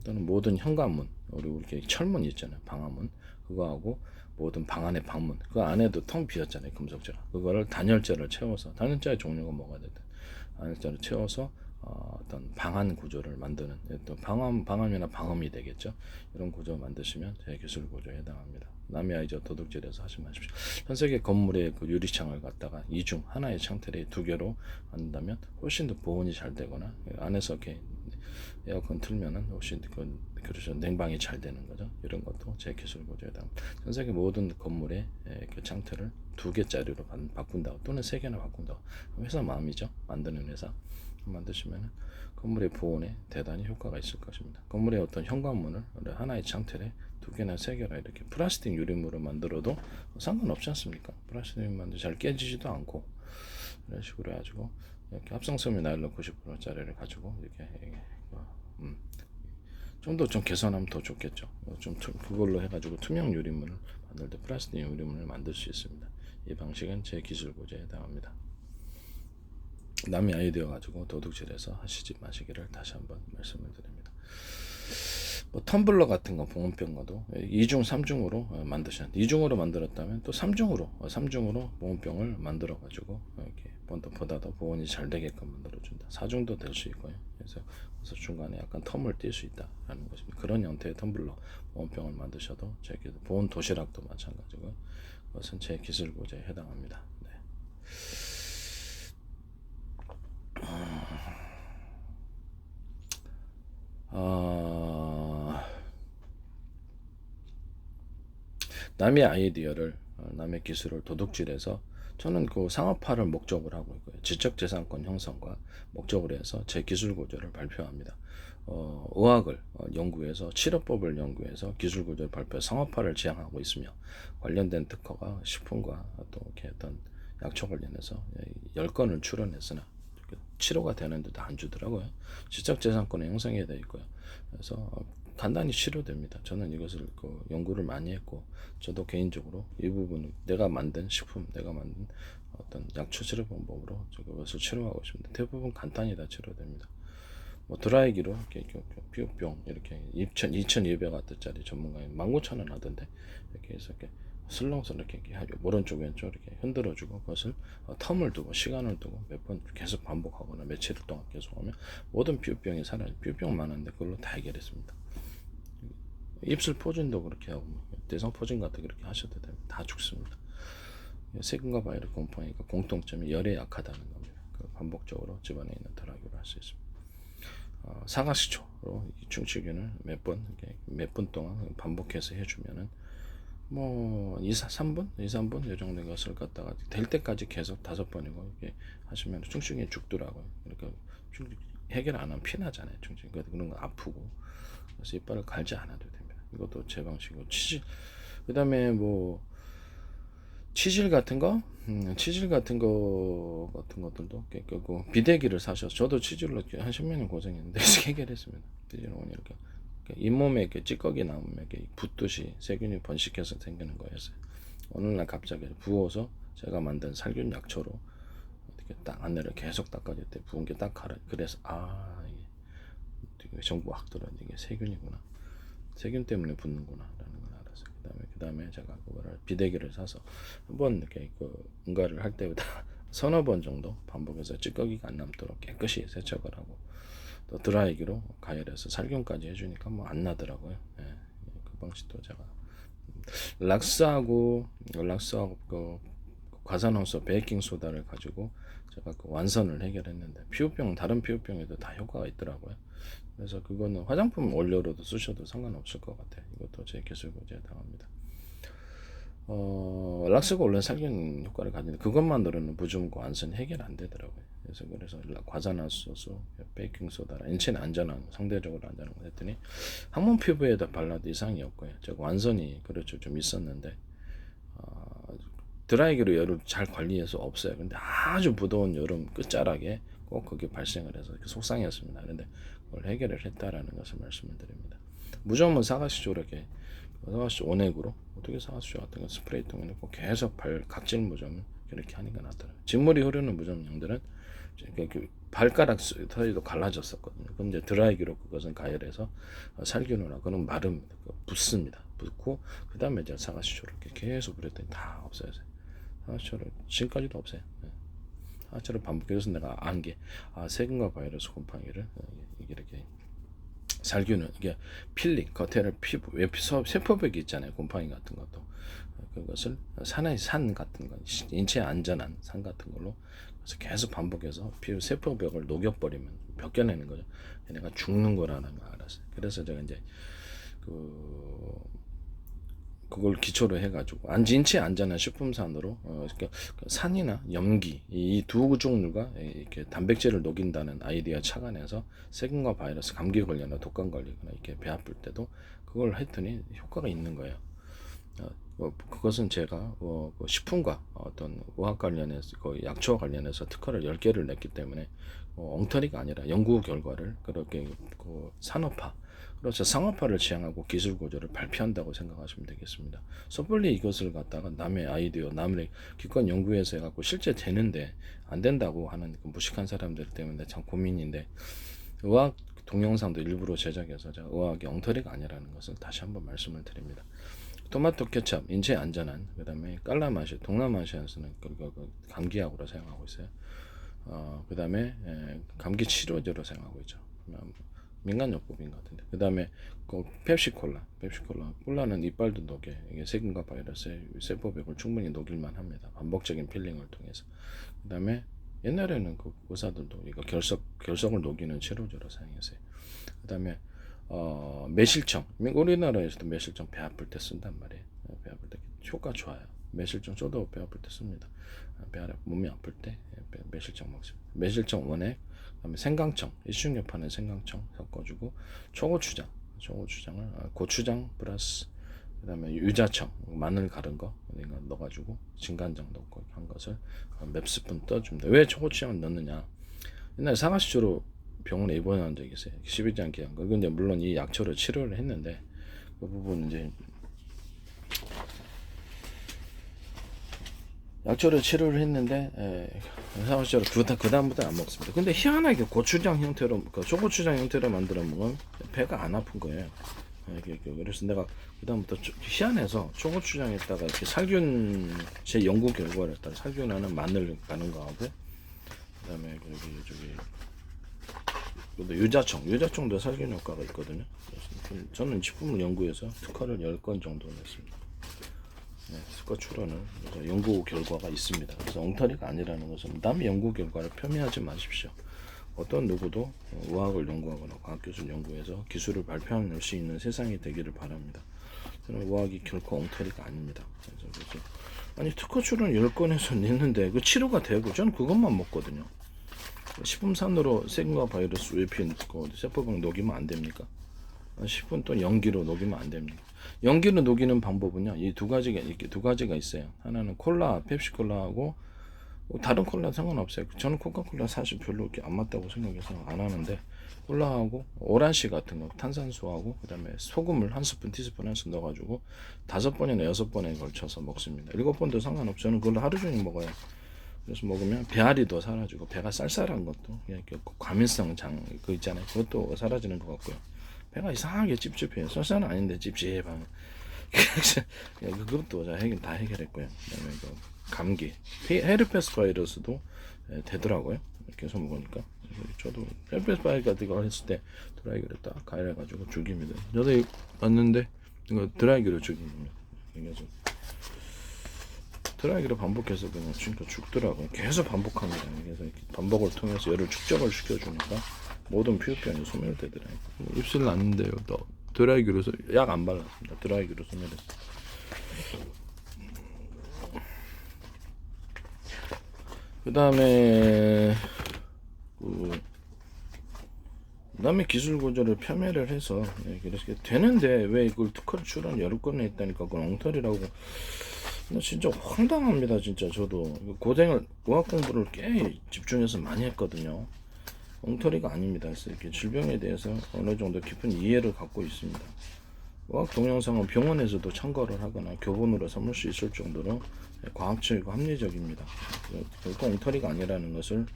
A: 또는 모든 현관문, 우리 이렇게 철문 있잖아요, 방화문 그거하고 모든 방 안의 방문 그 안에도 텅 비었잖아요, 금속재가. 그거를 단열재를 채워서 단열재의 종류가 뭐가 되든 단열재를 채워서 어떤 방안 구조를 만드는 또 방암이나 방음이 되겠죠. 이런 구조 만드시면 제 기술 구조에 해당합니다. 남의 아이저 도둑질해서 하지 마십시오. 현 세계 건물의 그 유리창을 갖다가 이중 하나의 창틀에 두 개로 한다면 훨씬 더 보온이 잘 되거나 안에서 이렇게 에어컨 틀면은 훨씬 그렇죠. 냉방이 잘 되는 거죠. 이런 것도 제 기술 구조에 해당합니다. 전 세계 모든 건물의 그 창틀을 두 개짜리로 바꾼다고 또는 세 개나 바꾼다고 회사 마음이죠. 만드는 회사 만드시면 건물의 보온에 대단히 효과가 있을 것입니다. 건물의 어떤 현관문을 하나의 창틀에 두 개나 세 개나 이렇게 플라스틱 유리물로 만들어도 상관없지 않습니까? 플라스틱 유리물도 잘 깨지지도 않고 이런 식으로 해가지고 이렇게 합성섬유 나일론 90%짜리를 가지고 이렇게 좀 더 좀 개선하면 더 좋겠죠. 좀 그걸로 해가지고 투명 유리물을 만들 때 플라스틱 유리물을 만들 수 있습니다. 이 방식은 제 기술 구조에 해당합니다. 남의 아이디어 가지고 도둑질해서 하시지 마시기를 다시 한번 말씀을 드립니다. 텀블러 같은 거 보온병과도 2중, 3중으로 만드셨는데 2중으로 만들었다면 또 3중으로 보온병을 만들어 가지고 이렇게 보다 더 보온이 잘 되게끔 만들어 준다. 4중도 될 수 있고요. 그래서 중간에 약간 텀을 띌 수 있다라는 것입니다. 그런 형태의 텀블러 보온병을 만드셔도 제 보온 도시락도 마찬가지고 그것은 제 기술 구조에 해당합니다. 네. 남의 아이디어를 남의 기술을 도둑질해서 저는 그 상업화를 목적으로 하고 있고요. 지적재산권 형성과 목적으로 해서 제 기술 구조를 발표합니다. 의학을 연구해서 치료법을 연구해서 기술 구조를 발표 상업화를 지향하고 있으며 관련된 특허가 식품과 또 이렇게 어떤 약초 관련해서 10건을 출원했으나 치료가 되는데도 안 주더라고요. 지적재산권의 형성이 되어 있고요. 그래서 간단히 치료됩니다. 저는 이것을 연구를 많이 했고 저도 개인적으로 이 부분은 내가 만든 식품, 내가 만든 어떤 약초 치료 방법으로 그것을 치료하고 있습니다. 대부분 간단히 다 치료됩니다. 드라이기로 피부병 이렇게 2,200W짜리 전문가에 19,000원 하던데 이렇게 해서 이렇게 슬렁슬렁 이렇게 오른쪽 왼쪽 이렇게 흔들어주고 그것을 텀을 두고 시간을 두고 몇 번 계속 반복하거나 며칠 동안 계속하면 모든 피부병이 사라져. 피부병 많은데 그걸로 다 해결했습니다. 입술 포진도 그렇게 하고 대상 포진 같은 그렇게 하셔도 됩니다. 다 죽습니다. 세균과 바이러스 공포니까 공통점이 열에 약하다는 겁니다. 반복적으로 집안에 있는 드라이기로 할 수 있습니다. 사각시초로 충치균을 몇 분 동안 반복해서 해주면은 3분 이 정도 것을 갖다가 될 때까지 계속 5번이고 이렇게 하시면 충치균이 죽더라고요. 그러니까 해결 안 하면 피나잖아요. 충치균 그런 거 아프고 그래서 이빨을 갈지 않아도 됩니다. 이것도 제 방식이고 그다음에 치질 같은 것들도 깨끗고 비대기를 사셔서 저도 치질로 한 10몇 년 고생했는데 해결했습니다. 치질은 이렇게 잇몸에 이렇게 찌꺼기 나오면 이렇게 붓듯이 세균이 번식해서 생기는 거였어요. 어느 날 갑자기 부어서 제가 만든 살균 약초로 이렇게 딱 안내를 계속 닦아줄 때 부은 게 딱 가라. 그래서 이게 정보학들은 이게 세균이구나. 세균 때문에 붓는구나 라는 걸 알았어요. 그다음에 제가 그거를 비대기를 사서 한번 이렇게 응가를 할 때보다 서너 번 정도 반복해서 찌꺼기가 안 남도록 깨끗이 세척을 하고 또 드라이기로 가열해서 살균까지 해주니까 뭐 안 나더라고요. 예, 그 방식도 제가 락스하고 그 과산화수 베이킹 소다를 가지고 제가 그 완선을 해결했는데 피부병 다른 피부병에도 다 효과가 있더라고요. 그래서 그거는 화장품 원료로도 쓰셔도 상관없을 것 같아요. 이것도 제 기술 고지에 당합니다. 락스가 원래 살균 효과를 가지는데 그것만으로는 부주문과 완선 해결 안 되더라고요. 그래서 과산화수소, 베이킹소다, 인체는 안전한 상대적으로 안전한 거 했더니 항문 피부에다 발라도 이상이 없고요. 제가 완선이 그렇죠 좀 있었는데 드라이기로 열을 잘 관리해서 없어요. 근데 아주 무더운 여름 끝자락에 꼭 그게 발생을 해서 속상했습니다. 그런데 그걸 해결을 했다라는 것을 말씀을 드립니다. 무좀은 사가시죠 이렇게 사가시죠 원액으로 어떻게 사가시죠 같은 거 스프레이통에 넣고 계속 각질 무좀을 이렇게 하니까 낫더라고요. 진물이 흐르는 무좀용들은 그 발가락 사이도 갈라졌었거든요. 그럼 이제 드라이기로 그것은 가열해서 살균을 하고 그는 마릅니다. 붓습니다. 붓고 그 다음에 이제 사가시초를 이렇게 계속 그랬더니 다 없어졌어요. 사가시초를 지금까지도 없어요. 사가시초를 반복해서 내가 안 게 세균과 바이러스 곰팡이를 이렇게 살균은 이게 필링 겉에를 피부 세포벽이 있잖아요. 곰팡이 같은 것도 그것을 산의 산 같은 거 인체에 안전한 산 같은 걸로 그래서 계속 반복해서 피부 세포벽을 녹여버리면 벗겨내는 거죠. 얘네가 죽는 거라는 걸 알았어요. 그래서 제가 이제 그걸 기초로 해가지고 인체에 안전한 식품산으로 산이나 염기 이 두 종류가 이렇게 단백질을 녹인다는 아이디어 착안해서 세균과 바이러스 감기 걸리거나 독감 걸리거나 이렇게 배 아플 때도 그걸 했더니 효과가 있는 거예요. 그것은 제가 식품과 어떤 의학 관련해서 약초 관련해서 특허를 10개를 냈기 때문에 엉터리가 아니라 연구 결과를 그렇게 산업화 그렇죠. 상업화를 지향하고 기술 고조를 발표한다고 생각하시면 되겠습니다. 섣불리 이것을 갖다가 남의 아이디어, 남의 기관 연구에서 해갖고 실제 되는데 안 된다고 하는 그 무식한 사람들 때문에 참 고민인데 의학 동영상도 일부러 제작해서 제가 의학이 엉터리가 아니라는 것을 다시 한번 말씀을 드립니다. 토마토 케첩, 인체에 안전한, 그 다음에 깔라마시, 동남아시아에서는 감기약으로 사용하고 있어요. 그 다음에 감기 치료제로 사용하고 있죠. 민간요법인 것 같은데. 그 다음에 펩시콜라, 콜라는 이빨도 녹여 이게 세균과 바이러스의 세포벽을 충분히 녹일만 합니다. 반복적인 필링을 통해서. 그 다음에 옛날에는 그 의사들도 이거 결석을 녹이는 치료제로 사용했어요. 그 다음에 매실청, 우리나라에서도 매실청 배 아플 때 쓴단 말이에요. 배 아플 때 효과 좋아요. 매실청 저도 배 아플 때 씁니다. 몸이 아플 때 매실청 먹습니다. 매실청 원액, 그다음에 생강청, 일식용 파는 생강청 섞어주고 초고추장을 고추장 플러스 그다음에 유자청, 마늘 갈은 거 넣어가지고 진간장 넣고 한 것을 몇 스푼 떠줍니다. 왜 초고추장을 넣느냐? 옛날에 상하수초로 병원에 입원한 적이 있어요. 12장 기한 거. 근데 물론 이 약초로 치료를 했는데 그 부분 이제 약초로 치료를 했는데 상하수초로 그 다음부터 안 먹습니다. 근데 희한하게 고추장 형태로 초고추장 형태로 만들어 먹으면 배가 안 아픈 거예요. 그래서 내가 그 다음부터 희한해서 초고추장에다가 이렇게 살균 제 연구 결과를 따라 살균하는 마늘 가는 거 하고 그다음에 유자청도 살균 효과가 있거든요. 그래서 저는 식품을 연구해서 특허를 10건 정도 냈습니다. 특허 출원을 연구 결과가 있습니다. 그래서 엉터리가 아니라는 것은 남의 연구 결과를 폄훼하지 마십시오. 어떤 누구도 의학을 연구하거나 과학기술 연구해서 기술을 발표할 수 있는 세상이 되기를 바랍니다. 저는 의학이 결코 엉터리가 아닙니다. 그래서 아니 특허 출원 10건에서 냈는데 그 치료가 되고 저는 그것만 먹거든요. 식품산으로 세균과 바이러스 외핀 세포병 녹이면 안 됩니까? 식품 또 연기로 녹이면 안 됩니까? 연기로 녹이는 방법은요. 이 두 가지가 있어요. 하나는 콜라, 펩시콜라하고 다른 콜라 상관없어요. 저는 코카콜라 사실 별로 이렇게 안 맞다고 생각해서 안 하는데 콜라하고 오란시 같은 거 탄산수하고 그다음에 소금을 한 스푼 티스푼 한 스푼 넣어가지고 5번이나 6번에 걸쳐서 먹습니다. 7번도 상관없죠. 저는 그걸 하루 종일 먹어요. 그래서 먹으면 배앓이도 사라지고 배가 쌀쌀한 것도 그냥 과민성 장 그 있잖아요. 그것도 사라지는 것 같고요. 배가 이상하게 찝찝해요. 쌀쌀은 아닌데 찝찝한. 그것도 다 해결했고요. 그다음에 감기, 헤르페스 바이러스도 되더라고요. 계속 먹으니까. 저도 헤르페스 바이러스 이거 했을 때 드라이기를 딱 가열해가지고 죽입니다. 저도 봤는데 이거 드라이기로 죽입니다. 그래서 드라이기를 반복해서 그냥 진짜 죽더라고요. 계속 반복합니다. 그래서 반복을 통해서 열을 축적을 시켜주니까 모든 피부병이 소멸되더라고요. 입술 났는데요. 드라이기로 약 안 발랐습니다. 드라이기로 소멸했어요. 그 다음에 그다음에 기술 구조를 폄훼를 해서 이렇게 되는데 왜 이걸 특허를 출원 여러 건에 있다니까 그건 엉터리라고. 진짜 황당합니다. 진짜 저도 고생을 의학 공부를 꽤 집중해서 많이 했거든요. 엉터리가 아닙니다. 그래서 이렇게 질병에 대해서 어느 정도 깊은 이해를 갖고 있습니다. 의학 동영상은 병원에서도 참고를 하거나 교본으로 삼을 수 있을 정도로 과학적이고 합리적입니다. 결코 엉터리가 아니라는 것을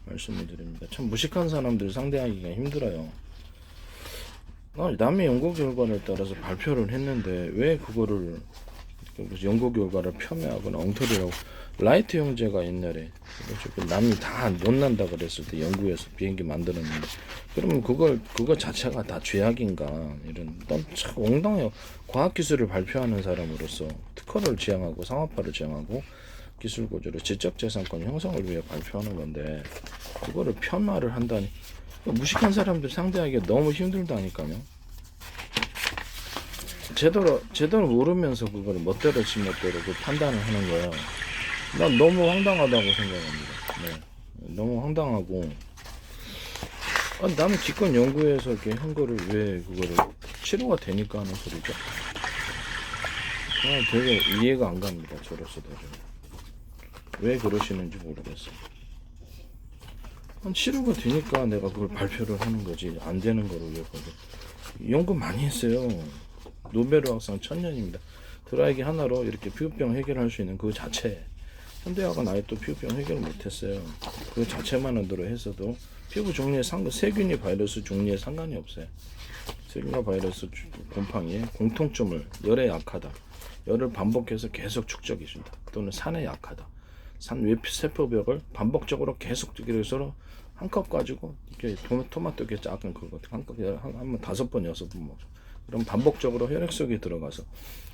A: 말씀을 드립니다. 참 무식한 사람들 상대하기가 힘들어요. 남의 연구 결과를 따라서 발표를 했는데 왜 그거를 연구 결과를 폄훼하거나 엉터리라고. 라이트 형제가 옛날에 남이 다 못난다 그랬을 때 연구해서 비행기 만들었는데 그러면 그거 자체가 다 죄악인가. 이런 참 엉뚱해요. 과학기술을 발표하는 사람으로서 특허를 지향하고 상업화를 지향하고 기술 구조를 지적재산권 형성을 위해 발표하는 건데 그거를 폄하를 한다니. 무식한 사람들 상대하기가 너무 힘들다니까요. 제대로 모르면서 그거를 멋대로 지멋대로 그 판단을 하는 거예요. 난 너무 황당하다고 생각합니다. 네. 너무 황당하고. 남이 기껏 연구해서 이렇게 한 거를 왜 그거를 치료가 되니까 하는 소리죠. 되게 이해가 안 갑니다. 저로서도. 왜 그러시는지 모르겠어요. 치료가 되니까 내가 그걸 발표를 하는 거지. 안 되는 거를 왜 그걸. 연구 많이 했어요. 노벨의학상 1000년입니다. 드라이기 하나로 이렇게 피부병 해결할 수 있는 그 자체. 현대학은 아예 또 피부병 해결을 못했어요. 그 자체만으로 해서도 피부 종류에 세균이 바이러스 종류에 상관이 없어요. 세균과 바이러스 곰팡이의 공통점을 열에 약하다. 열을 반복해서 계속 축적해준다. 또는 산에 약하다. 산 외 세포벽을 반복적으로 계속 서로 한 컵 가지고 이렇게 토마토 이렇게 작은 그거 한번 5번 6번 먹어. 그럼 반복적으로 혈액 속에 들어가서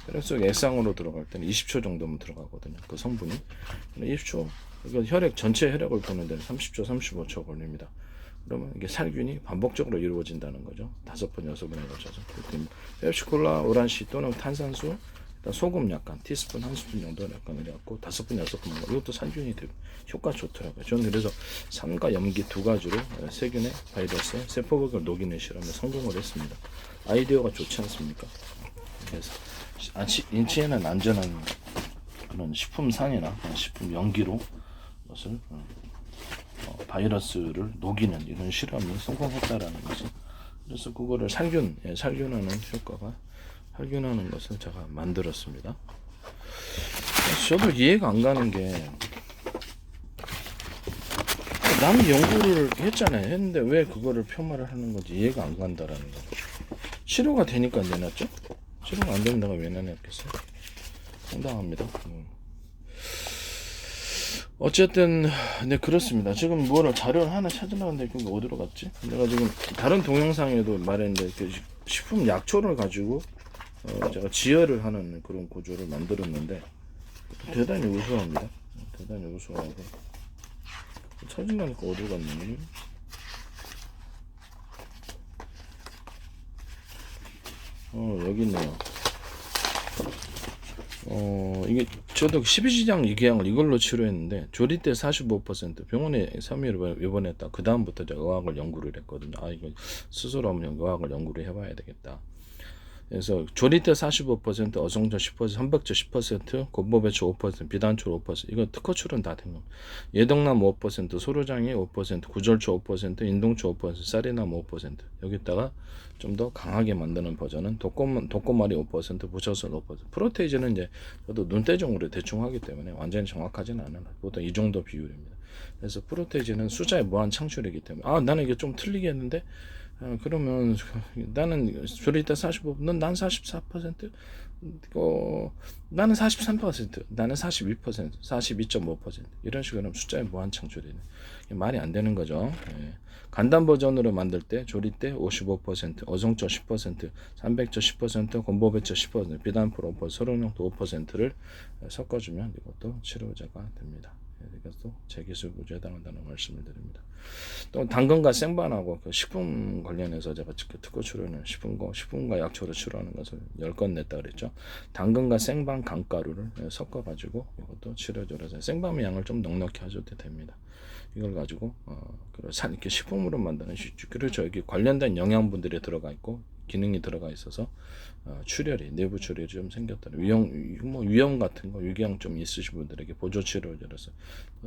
A: 혈액 속에 액상으로 들어갈 때는 20초 정도면 들어가거든요. 그 성분이 20초. 혈액 전체 혈액을 보는 데는 30초, 35초 걸립니다. 그러면 이게 살균이 반복적으로 이루어진다는 거죠. 5번, 6번에 걸쳐서. 펩시콜라, 오란시 또는 탄산수, 소금 약간 티스푼 한 스푼 정도 약간 넣고 5번, 6번 먹어. 이것도 살균이 되고 효과 좋더라고요. 저는 그래서 산과 염기 두 가지로 세균의 바이러스의 세포벽을 녹이는 실험에 성공을 했습니다. 아이디어가 좋지 않습니까? 그래서 인체에는 안전한 그런 식품산이나 식품 연기로 것을 바이러스를 녹이는 이런 실험이 성공했다라는 것을. 그래서 그거를 살균하는 효과가 살균하는 것을 제가 만들었습니다. 저도 이해가 안 가는 게 남이 연구를 했잖아요. 했는데 왜 그거를 폄하를 하는 건지 이해가 안 간다라는 거. 치료가 되니까 내놨죠? 치료가 안 되면 내가 왜 내놨겠어요? 상당합니다. 어쨌든 네 그렇습니다. 지금 뭐를 자료를 하나 찾으려는데 그게 어디로 갔지? 내가 지금 다른 동영상에도 말했는데 그 식품 약초를 가지고 제가 지혈을 하는 그런 구조를 만들었는데 대단히 우수합니다. 대단히 우수하고 찾으려니까 어디로 갔니? 여기 있네요. 이게 저도 12지장 계양을 이걸로 치료했는데 조리 때 45% 병원에 3일을 입원했다. 그 다음부터 제가 의학을 연구를 했거든요. 이거 스스로 한번 의학을 연구를 해봐야 되겠다. 그래서 조리대 45%, 어성초 10%, 선박초 10%, 곤보배추 5%, 비단초 5%. 이거 특허출은 다 된 겁니다. 예덕나무 5%, 소로장이 5%, 구절초 5%, 인동초 5%, 쌀이나무 5%. 여기다가 좀 더 강하게 만드는 버전은 독고말이 5%, 부셔서 5%. 프로테이즈는 이제 저도 눈대중으로 대충 하기 때문에 완전히 정확하지는 않아요. 보통 이 정도 비율입니다. 그래서 프로테이즈는 숫자의 무한 창출이기 때문에 나는 이게 좀 틀리겠는데 그러면 나는 조리대 45, 난 44%, 나는 43%, 나는 42%, 42.5% 이런 식으로 숫자의 무한 창출이네. 말이 안 되는 거죠. 예. 간단 버전으로 만들 때 조리대 55%, 어성초 10%, 삼백초 10%, 곤보배초 10%, 비단풀 5%, 소량용도 5%를 섞어주면 이것도 치료제가 됩니다. 이것도 제기술구제에 해당한다는 말씀을 드립니다. 또 당근과 생반하고 그 식품 관련해서 제가 특허 출원을 식품과 약초로 치료하는 것을 10건 냈다 그랬죠. 당근과 생반 강가루를 섞어 가지고 이것도 치료제로 해서 생밤의 양을 좀 넉넉히 하셔도 됩니다. 이걸 가지고 이렇게 식품으로 만드는 그렇죠. 여기 관련된 영양분들이 들어가 있고 기능이 들어가 있어서 출혈이 내부 출혈이 좀 생겼다는 위험 같은 거 유경 좀 있으신 분들에게 보조 치료제로서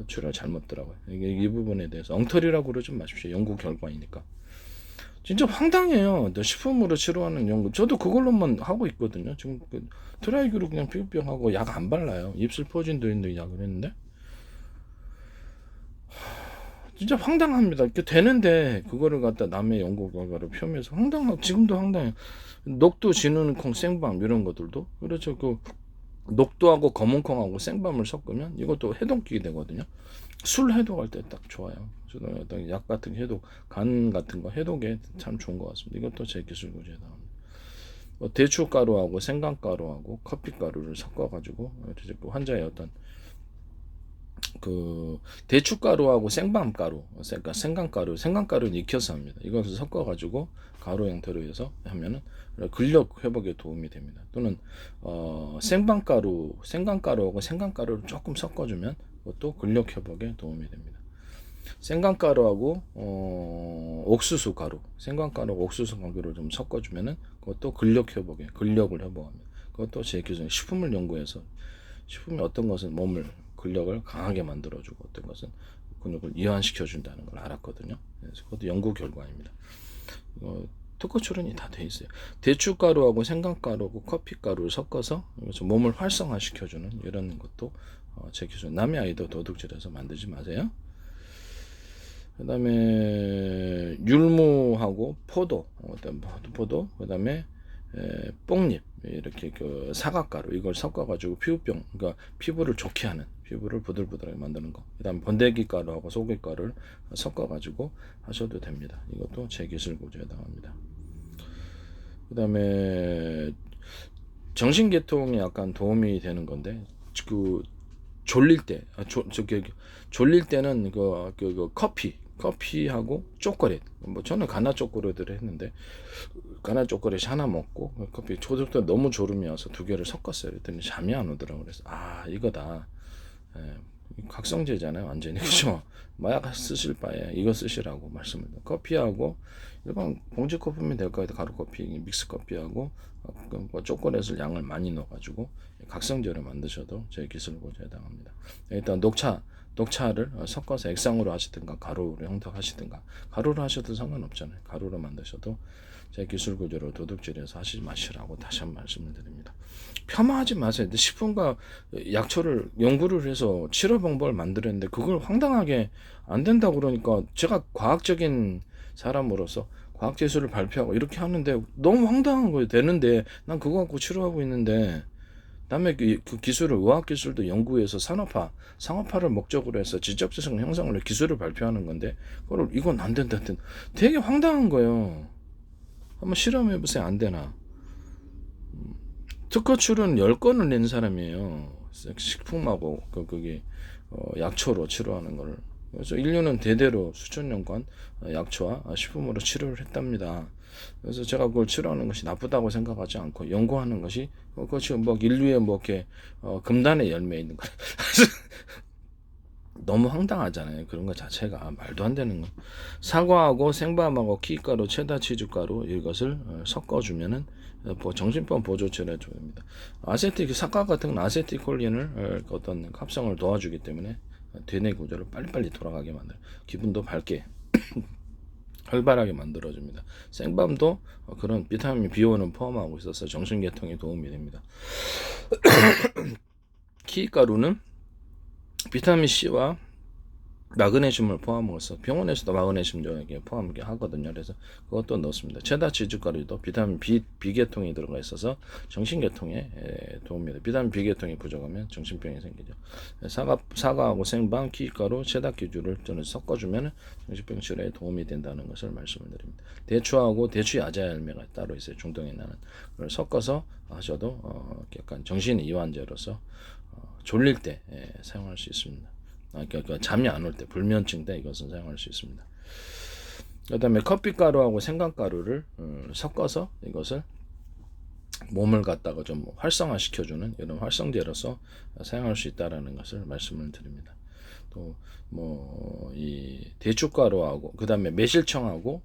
A: 출혈 잘못더라고요. 이 부분에 대해서 엉터리라고 그러지 마십시오. 연구 결과이니까. 진짜 황당해요. 식품으로 치료하는 연구. 저도 그걸로만 하고 있거든요. 지금 드라이기로 그냥 피부병하고 약 안 발라요. 입술 포진도 있는 약을 했는데. 진짜 황당합니다. 이렇게 되는데 그거를 갖다 남의 연구 결과를 폄훼해서 황당하고 지금도 황당해요. 녹두, 진눈, 콩, 생밤 이런 것들도 그렇죠. 그 녹두하고 검은콩하고 생밤을 섞으면 이것도 해독기 되거든요. 술 해독할 때 딱 좋아요. 어떤 약 같은 해독, 간 같은 거 해독에 참 좋은 것 같습니다. 이것도 제 기술구제다. 대추가루하고 생강가루하고 커피가루를 섞어가지고 환자의 어떤 그 대추가루하고 생강가루, 그러니까 생강가루는 익혀서 합니다. 이것을 섞어가지고 가루 형태로 해서 하면은 근력 회복에 도움이 됩니다. 또는 생강가루하고 생강가루를 조금 섞어주면 그것도 근력 회복에 도움이 됩니다. 생강가루하고 생강가루하고 옥수수 가루를 좀 섞어주면은 그것도 근력을 회복합니다. 그것도 제 기준에 식품을 연구해서 식품이 어떤 것은 몸을 근력을 강하게 만들어주고 어떤 것은 근육을 이완시켜준다는 걸 알았거든요. 그래서 그것도 연구 결과입니다. 특허 출원이 다 돼 있어요. 대추가루하고 생강가루하고 커피가루를 섞어서 몸을 활성화시켜주는 이런 것도 제 기준. 남의 아이도 도둑질해서 만들지 마세요. 그 다음에 율무하고 포도, 그다음에 뽕잎 이렇게 그 사과가루 이걸 섞어가지고 그러니까 피부를 좋게 하는 피부를 부들부들하게 만드는 거. 그다음 번데기 가루하고 소금가루를 섞어가지고 하셔도 됩니다. 이것도 제 기술구조에 해당합니다. 그다음에 정신계통에 약간 도움이 되는 건데 그 졸릴 때는 그 커피하고 초콜릿. 뭐 저는 가나 초콜릿을 했는데 가나 초콜릿 하나 먹고 커피 초절때 너무 졸음이 와서 두 개를 섞었어요. 그랬더니 잠이 안 오더라고요. 그래서 이거다. 각성제잖아요, 완전히. 그죠? 마약 쓰실 바에 이거 쓰시라고 말씀을. 커피하고 일반 봉지 커피면 될 거예요. 가루 커피, 믹스 커피하고 초콜릿을 양을 많이 넣어가지고 각성제를 만드셔도 제 기술고지에 해당합니다. 일단 녹차를 섞어서 액상으로 하시든가 가루로 형성하시든가 가루로 하셔도 상관없잖아요. 가루로 만드셔도 제 기술구조로 도둑질해서 하시지 마시라고 다시 한 번 말씀을 드립니다. 폄하하지 마세요. 식품과 약초를 연구를 해서 치료 방법을 만들었는데 그걸 황당하게 안 된다고 그러니까 제가 과학적인 사람으로서 과학기술을 발표하고 이렇게 하는데 너무 황당한 거예요. 되는데 난 그거 갖고 치료하고 있는데 다음에 그 기술을 의학기술도 연구해서 상업화를 목적으로 해서 지적재생 형성을 기술을 발표하는 건데 그걸 이건 안 된다. 되게 황당한 거예요. 한번 실험해보세요. 안 되나. 특허 출원 10건을 낸 사람이에요. 식품하고 거기 약초로 치료하는 걸. 그래서 인류는 대대로 수천 년간 약초와 식품으로 치료를 했답니다. 그래서 제가 그걸 치료하는 것이 나쁘다고 생각하지 않고 연구하는 것이 그것이 뭐 인류의 뭐 이렇게 금단의 열매에 있는 거. 너무 황당하잖아요. 그런 것 자체가 말도 안 되는 거. 사과하고 생밤하고 키가루, 체다 치즈가루 이것을 섞어주면은 정신병 보조 치료 쪽입니다. 아세틱 사과 같은 건 아세틸콜린을 어떤 합성을 도와주기 때문에 대뇌 구조를 빨리빨리 돌아가게 만들어 기분도 밝게 활발하게 만들어줍니다. 생밤도 그런 비타민 B1을 포함하고 있어서 정신계통에 도움이 됩니다. 키가루는 비타민 C와 마그네슘을 포함해서 병원에서도 마그네슘 저에게 포함하게 하거든요. 그래서 그것도 넣습니다. 체다 치즈가루도 비타민 B계통이 들어가 있어서 정신계통에 도움이 됩니다. 비타민 B계통이 부족하면 정신병이 생기죠. 사과하고 생밤, 키가루, 체다 기주를 저는 섞어주면 정신병 치료에 도움이 된다는 것을 말씀을 드립니다. 대추하고 대추 야자 열매가 따로 있어요. 중동에 나는 그걸 섞어서 하셔도 약간 정신 이완제로서 졸릴 때 사용할 수 있습니다. 그러니까 잠이 안 올 때, 불면증 때 이것은 사용할 수 있습니다. 그 다음에 커피가루하고 생강가루를 섞어서 이것을 몸을 갖다가 좀 활성화시켜주는 이런 활성제로서 사용할 수 있다는 것을 말씀을 드립니다. 또 뭐 이 대추가루하고 그 다음에 매실청하고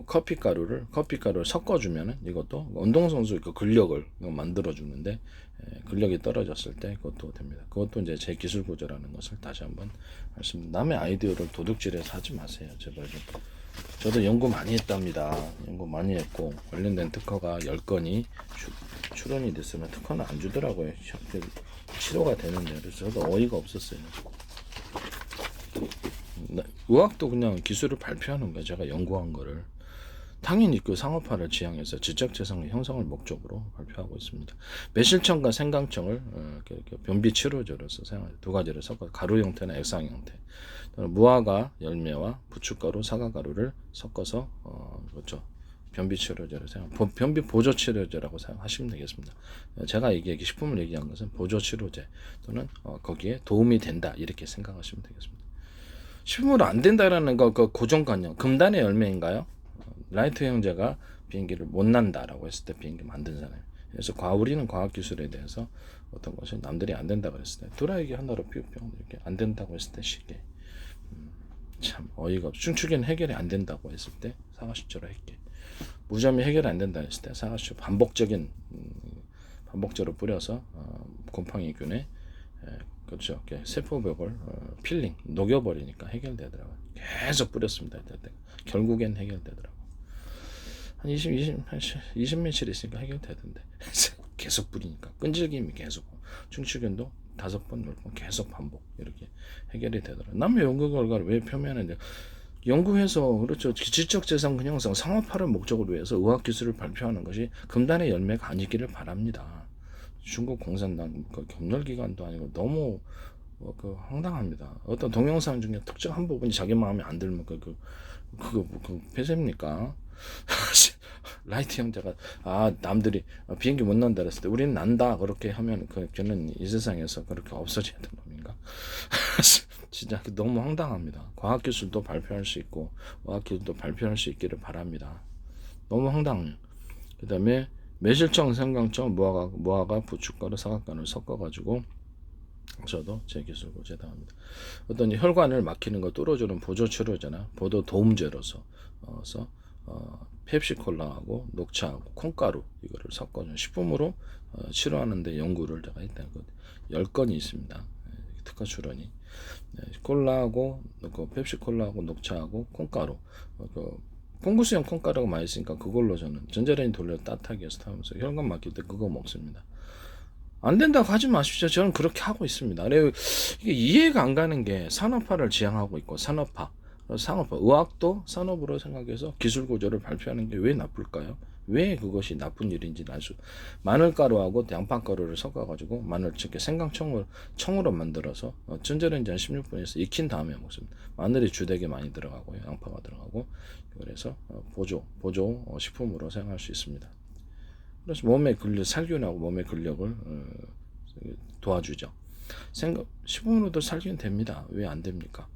A: 커피가루를 섞어주면은 이것도 운동선수 그 근력을 만들어 주는데 근력이 떨어졌을 때 그것도 됩니다. 그것도 이제 제 기술 구조라는 것을 다시 한번 말씀. 남의 아이디어를 도둑질해서 하지 마세요, 제발 좀. 저도 연구 많이 했답니다. 연구 많이 했고 관련된 특허가 10건이 출원이 됐으면 특허는 안 주더라고요. 치료가 되는데 그래서 저도 어이가 없었어요. 의학도 그냥 기술을 발표하는 거예요. 제가 연구한 거를 당연히 그 상업화를 지향해서 지적재산의 형성을 목적으로 발표하고 있습니다. 매실청과 생강청을 변비 치료제로서 사용해요. 두 가지를 섞어 가루 형태나 액상 형태. 무화과 열매와 부추가루, 사과가루를 섞어서 그렇죠. 변비 치료제로 변비 보조 치료제라고 사용하시면 되겠습니다. 제가 식품을 얘기한 것은 보조 치료제 또는 거기에 도움이 된다 이렇게 생각하시면 되겠습니다. 식품으로 안 된다라는 거 그 고정관념. 금단의 열매인가요? 라이트 형제가 비행기를 못 난다라고 했을 때 비행기 만든 사람이에요. 그래서 우리는 과학기술에 대해서 어떤 것이 남들이 안 된다고 했을 때 드라이기 하나로 뿅뿅 이렇게 안 된다고 했을 때 쉽게 참 어이가 없어. 춤추기는 해결이 안 된다고 했을 때 사과식초로 했게. 무좀이 해결이 안 된다 했을 때 사과식초 반복적으로 뿌려서 곰팡이균에 그렇죠. 세포벽을 필링 녹여버리니까 해결되더라고요. 계속 뿌렸습니다. 결국엔 해결되더라고요. 한 20 며칠 있으니까 해결되던데 계속 뿌리니까 끈질김이 계속 충치균도 5번 10번 계속 반복 이렇게 해결이 되더라고요. 남의 연구 결과를 왜 표면에 연구해서 그렇죠. 지적재산 근형성 상업화를 목적으로 해서 의학기술을 발표하는 것이 금단의 열매가 아니기를 바랍니다. 중국 공산당 검열기관도 아니고 너무 황당합니다. 어떤 동영상 중에 특정 한 부분이 자기 마음에 안 들면 그거 폐쇄입니까? 라이트 형제가 남들이 비행기 못 난다 그랬을 때 우리는 난다 그렇게 하면 걔는 이 세상에서 그렇게 없어져야 되는 놈인가? 진짜 너무 황당합니다. 과학기술도 발표할 수 있고 의학기술도 발표할 수 있기를 바랍니다. 너무 황당해요. 그 다음에 매실청, 생강청, 무화과, 부추가루, 사과가루를 섞어가지고 저도 제 기술고 제당합니다. 어떤 혈관을 막히는 거 뚫어주는 보조 치료제나 보조 도움제로서 펩시콜라하고 녹차하고 콩가루 이거를 섞어준 식품으로 치료하는데 연구를 제가 했다는 거 10건이 있습니다. 특허 출원이 콜라하고 펩시콜라하고 녹차하고 콩가루 콩구수염 콩가루가 많이 있으니까 그걸로 저는 전자레인지 돌려 따뜻하게 해서 타면서 혈관 막힐 때 그거 먹습니다. 안 된다고 하지 마십시오. 저는 그렇게 하고 있습니다. 이게 이해가 안 가는 게 산업화를 지향하고 있고 산업화, 의학도 산업으로 생각해서 기술 구조를 발표하는 게 왜 나쁠까요? 왜 그것이 나쁜 일인지 마늘가루하고 양파가루를 섞어가지고 생강청으로 만들어서 전자레인지 한 16분에서 익힌 다음에 먹습니다. 마늘이 주되게 많이 들어가고요, 양파가 들어가고 그래서 보조 식품으로 사용할 수 있습니다. 그래서 살균하고 몸의 근력을 도와주죠. 식품으로도 살균 됩니다. 왜 안 됩니까?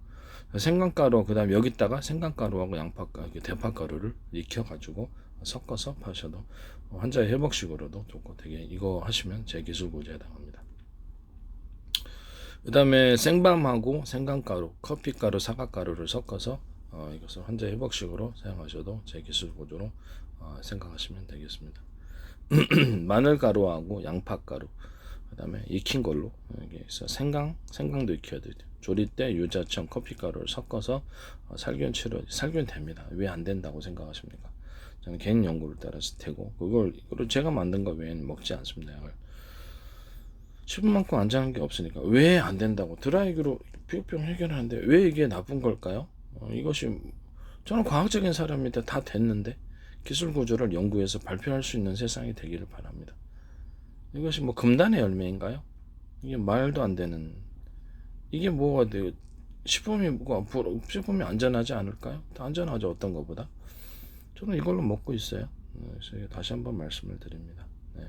A: 생강가루 그다음 여기다가 생강가루하고 대파가루를 익혀가지고 섞어서 파셔도 환자의 회복식으로도 좋고 되게 이거 하시면 제 기술 구조에 해당합니다. 그 다음에 생밤하고 생강가루, 커피가루, 사과가루를 섞어서 이것을 환자 회복식으로 사용하셔도 제 기술 구조로 생각하시면 되겠습니다. 마늘가루하고 양파가루, 그다음에 익힌 걸로 여기 있어 생강도 익혀야 돼요. 조리 때 유자청, 커피가루를 섞어서 살균 치료, 살균 됩니다. 왜 안 된다고 생각하십니까? 저는 개인 연구를 따라서 되고, 그걸 제가 만든 거 외에는 먹지 않습니다. 약을. 식품만큼 안전한 게 없으니까 왜 안 된다고 드라이기로 피부병 해결하는데 왜 이게 나쁜 걸까요? 이것이 저는 과학적인 사람인데 다 됐는데 기술 구조를 연구해서 발표할 수 있는 세상이 되기를 바랍니다. 이것이 뭐 금단의 열매인가요? 이게 말도 안 되는, 이게 뭐가 돼요? 식품이 안전하지 않을까요? 더 안전하죠, 어떤 것보다. 저는 이걸로 먹고 있어요. 그래서 다시 한번 말씀을 드립니다. 네.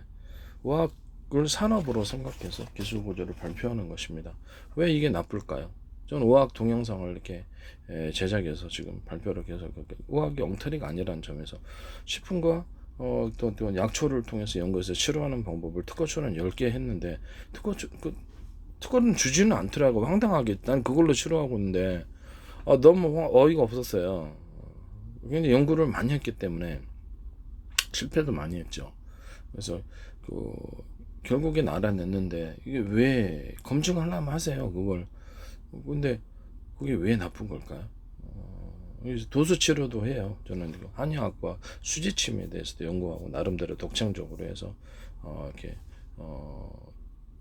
A: 의학을 산업으로 생각해서 기술 구조를 발표하는 것입니다. 왜 이게 나쁠까요? 저는 의학 동영상을 이렇게 제작해서 지금 발표를 계속, 의학이 엉터리가 아니라는 점에서 식품과 또 약초를 통해서 연구해서 치료하는 방법을 특허초는 10개 했는데 특허는 주지는 않더라고. 황당하게 난 그걸로 치료하고 있는데 너무 어이가 없었어요. 근데 연구를 많이 했기 때문에 실패도 많이 했죠. 그래서 결국엔 알아냈는데 이게 왜 검증하려면 하세요 그걸. 근데 그게 왜 나쁜 걸까요? 도수 치료도 해요. 저는 한의학과 수지침에 대해서도 연구하고 나름대로 독창적으로 해서 이렇게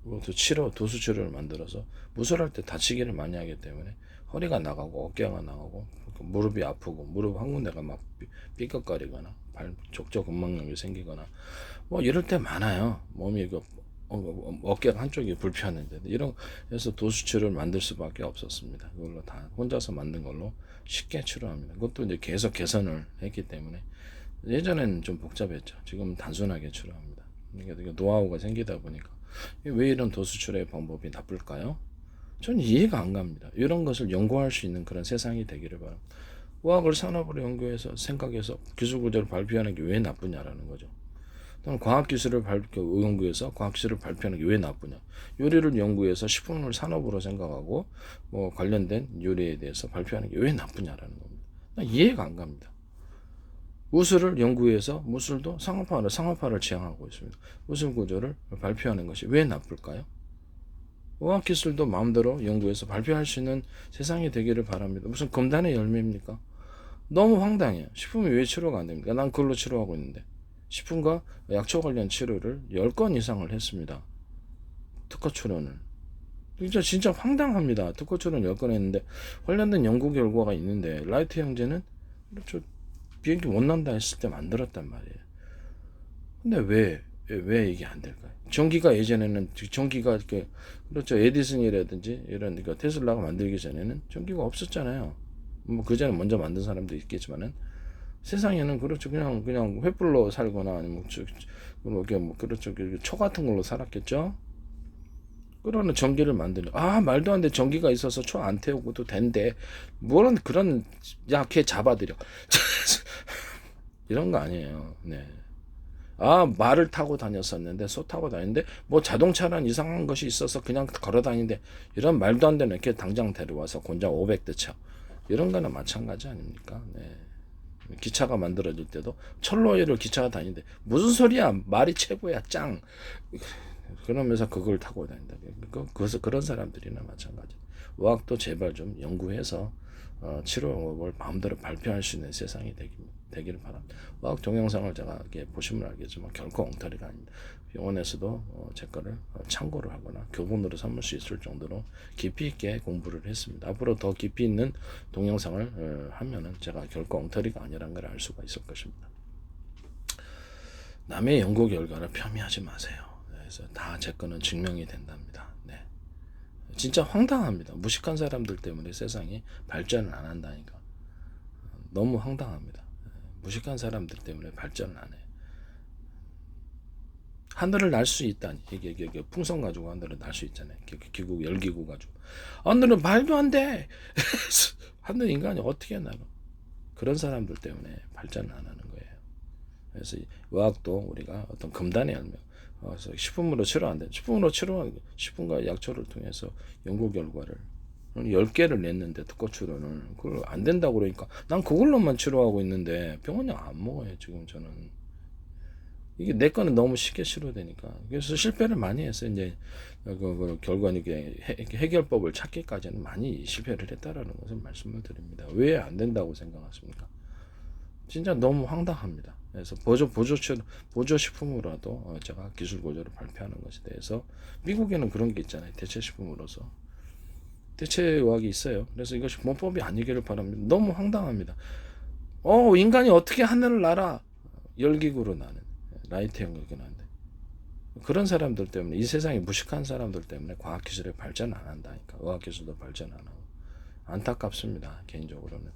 A: 그것도 도수 치료를 만들어서 무술할 때 다치기를 많이 하기 때문에 허리가 나가고 어깨가 나가고 무릎이 아프고 무릎 한 군데가 막 삐걱거리거나 발 족저근막염이 생기거나 뭐 이럴 때 많아요. 몸이 어깨가 한쪽이 불편한데 이런 그래서 도수 치료를 만들 수밖에 없었습니다. 그걸로 다 혼자서 만든 걸로 쉽게 치료합니다. 그것도 이제 계속 개선을 했기 때문에 예전에는 좀 복잡했죠. 지금 단순하게 치료합니다. 이게 노하우가 생기다 보니까 왜 이런 도수 치료의 방법이 나쁠까요? 저는 이해가 안 갑니다. 이런 것을 연구할 수 있는 그런 세상이 되기를 바랍니다. 의학을 산업으로 연구해서 생각해서 기술 구조를 발표하는 게 왜 나쁘냐라는 거죠. 과학기술을 연구해서 과학기술을 발표하는 게 왜 나쁘냐. 요리를 연구해서 식품을 산업으로 생각하고 뭐 관련된 요리에 대해서 발표하는 게 왜 나쁘냐라는 겁니다. 이해가 안 갑니다. 무술을 연구해서 무술도 상업화를 지향하고 있습니다. 무술 구조를 발표하는 것이 왜 나쁠까요? 의학기술도 마음대로 연구해서 발표할 수 있는 세상이 되기를 바랍니다. 무슨 금단의 열매입니까? 너무 황당해요. 식품이 왜 치료가 안 됩니까? 난 그걸로 치료하고 있는데. 식품과 약초 관련 치료를 10건 이상을 했습니다. 특허 출원을. 진짜 황당합니다. 특허 출원 10건 했는데 관련된 연구 결과가 있는데 라이트 형제는 그렇죠. 비행기 못 난다 했을 때 만들었단 말이에요. 근데 왜 이게 안 될까요? 전기가 예전에는 전기가 이렇게 그렇죠. 에디슨이라든지 이런 테슬라가 만들기 전에는 전기가 없었잖아요. 뭐 그 전에 먼저 만든 사람도 있겠지만은 세상에는 그렇죠. 그냥 횃불로 살거나 아니면 그렇죠. 초 같은 걸로 살았겠죠. 그러는 전기를 만드는 말도 안 돼. 전기가 있어서 초 안 태우고도 된대. 뭐런 그런 걔 잡아들여. 이런 거 아니에요. 네. 말을 타고 다녔었는데 소 타고 다니는데 뭐 자동차란 이상한 것이 있어서 그냥 걸어 다니는데 이런 말도 안 되는 이렇게 당장 데려와서 곤장 500대 차 이런 거는 마찬가지 아닙니까? 네. 기차가 만들어질 때도 철로를 기차가 다니는데 무슨 소리야 말이 최고야 짱 그러면서 그걸 타고 다닌다. 그래서 그런 사람들이나 마찬가지. 의학도 제발 좀 연구해서 치료법을 마음대로 발표할 수 있는 세상이 되기를 바랍니다. 의학 동영상을 제가 이렇게 보시면 알겠지만 결코 엉터리가 아닙니다. 병원에서도 제 거를 참고를 하거나 교본으로 삼을 수 있을 정도로 깊이 있게 공부를 했습니다. 앞으로 더 깊이 있는 동영상을 하면은 제가 결코 엉터리가 아니라는 걸 알 수가 있을 것입니다. 남의 연구 결과를 폄훼하지 마세요. 그래서 다 제 거는 증명이 된답니다. 네. 진짜 황당합니다. 무식한 사람들 때문에 세상이 발전을 안 한다니까. 너무 황당합니다. 무식한 사람들 때문에 발전을 안 해요. 하늘을 날 수 있다니. 이게 풍선 가지고 하늘을 날 수 있잖아요. 열기구 가지고. 하늘은 말도 안 돼. 하늘 인간이 어떻게 날아? 그런 사람들 때문에 발전을 안 하는 거예요. 그래서 의학도 우리가 어떤 금단의 열매. 그래서 식품으로 치료 안 돼. 식품과 약초를 통해서 연구 결과를 10개를 냈는데 특허치료를 그걸 안 된다고 그러니까 난 그걸로만 치료하고 있는데 병원약 안 먹어요 지금 저는. 이게 내 거는 너무 쉽게 치료되니까. 그래서 실패를 많이 했어요. 이제 결과는 이게 해결법을 찾기까지는 많이 실패를 했다라는 것을 말씀을 드립니다. 왜 안 된다고 생각하십니까? 진짜 너무 황당합니다. 그래서 보조식품으로라도 제가 기술 보조를 발표하는 것에 대해서 미국에는 그런 게 있잖아요. 대체식품으로서 대체의학이 있어요. 그래서 이것이 범법이 아니기를 바랍니다. 너무 황당합니다. 인간이 어떻게 하늘을 날아? 열기구로 나는 라이트 연결기는 한데 그런 사람들 때문에 이 세상에 무식한 사람들 때문에 과학기술이 발전 안 한다니까. 의학기술도 발전 안 하고 안타깝습니다. 개인적으로는.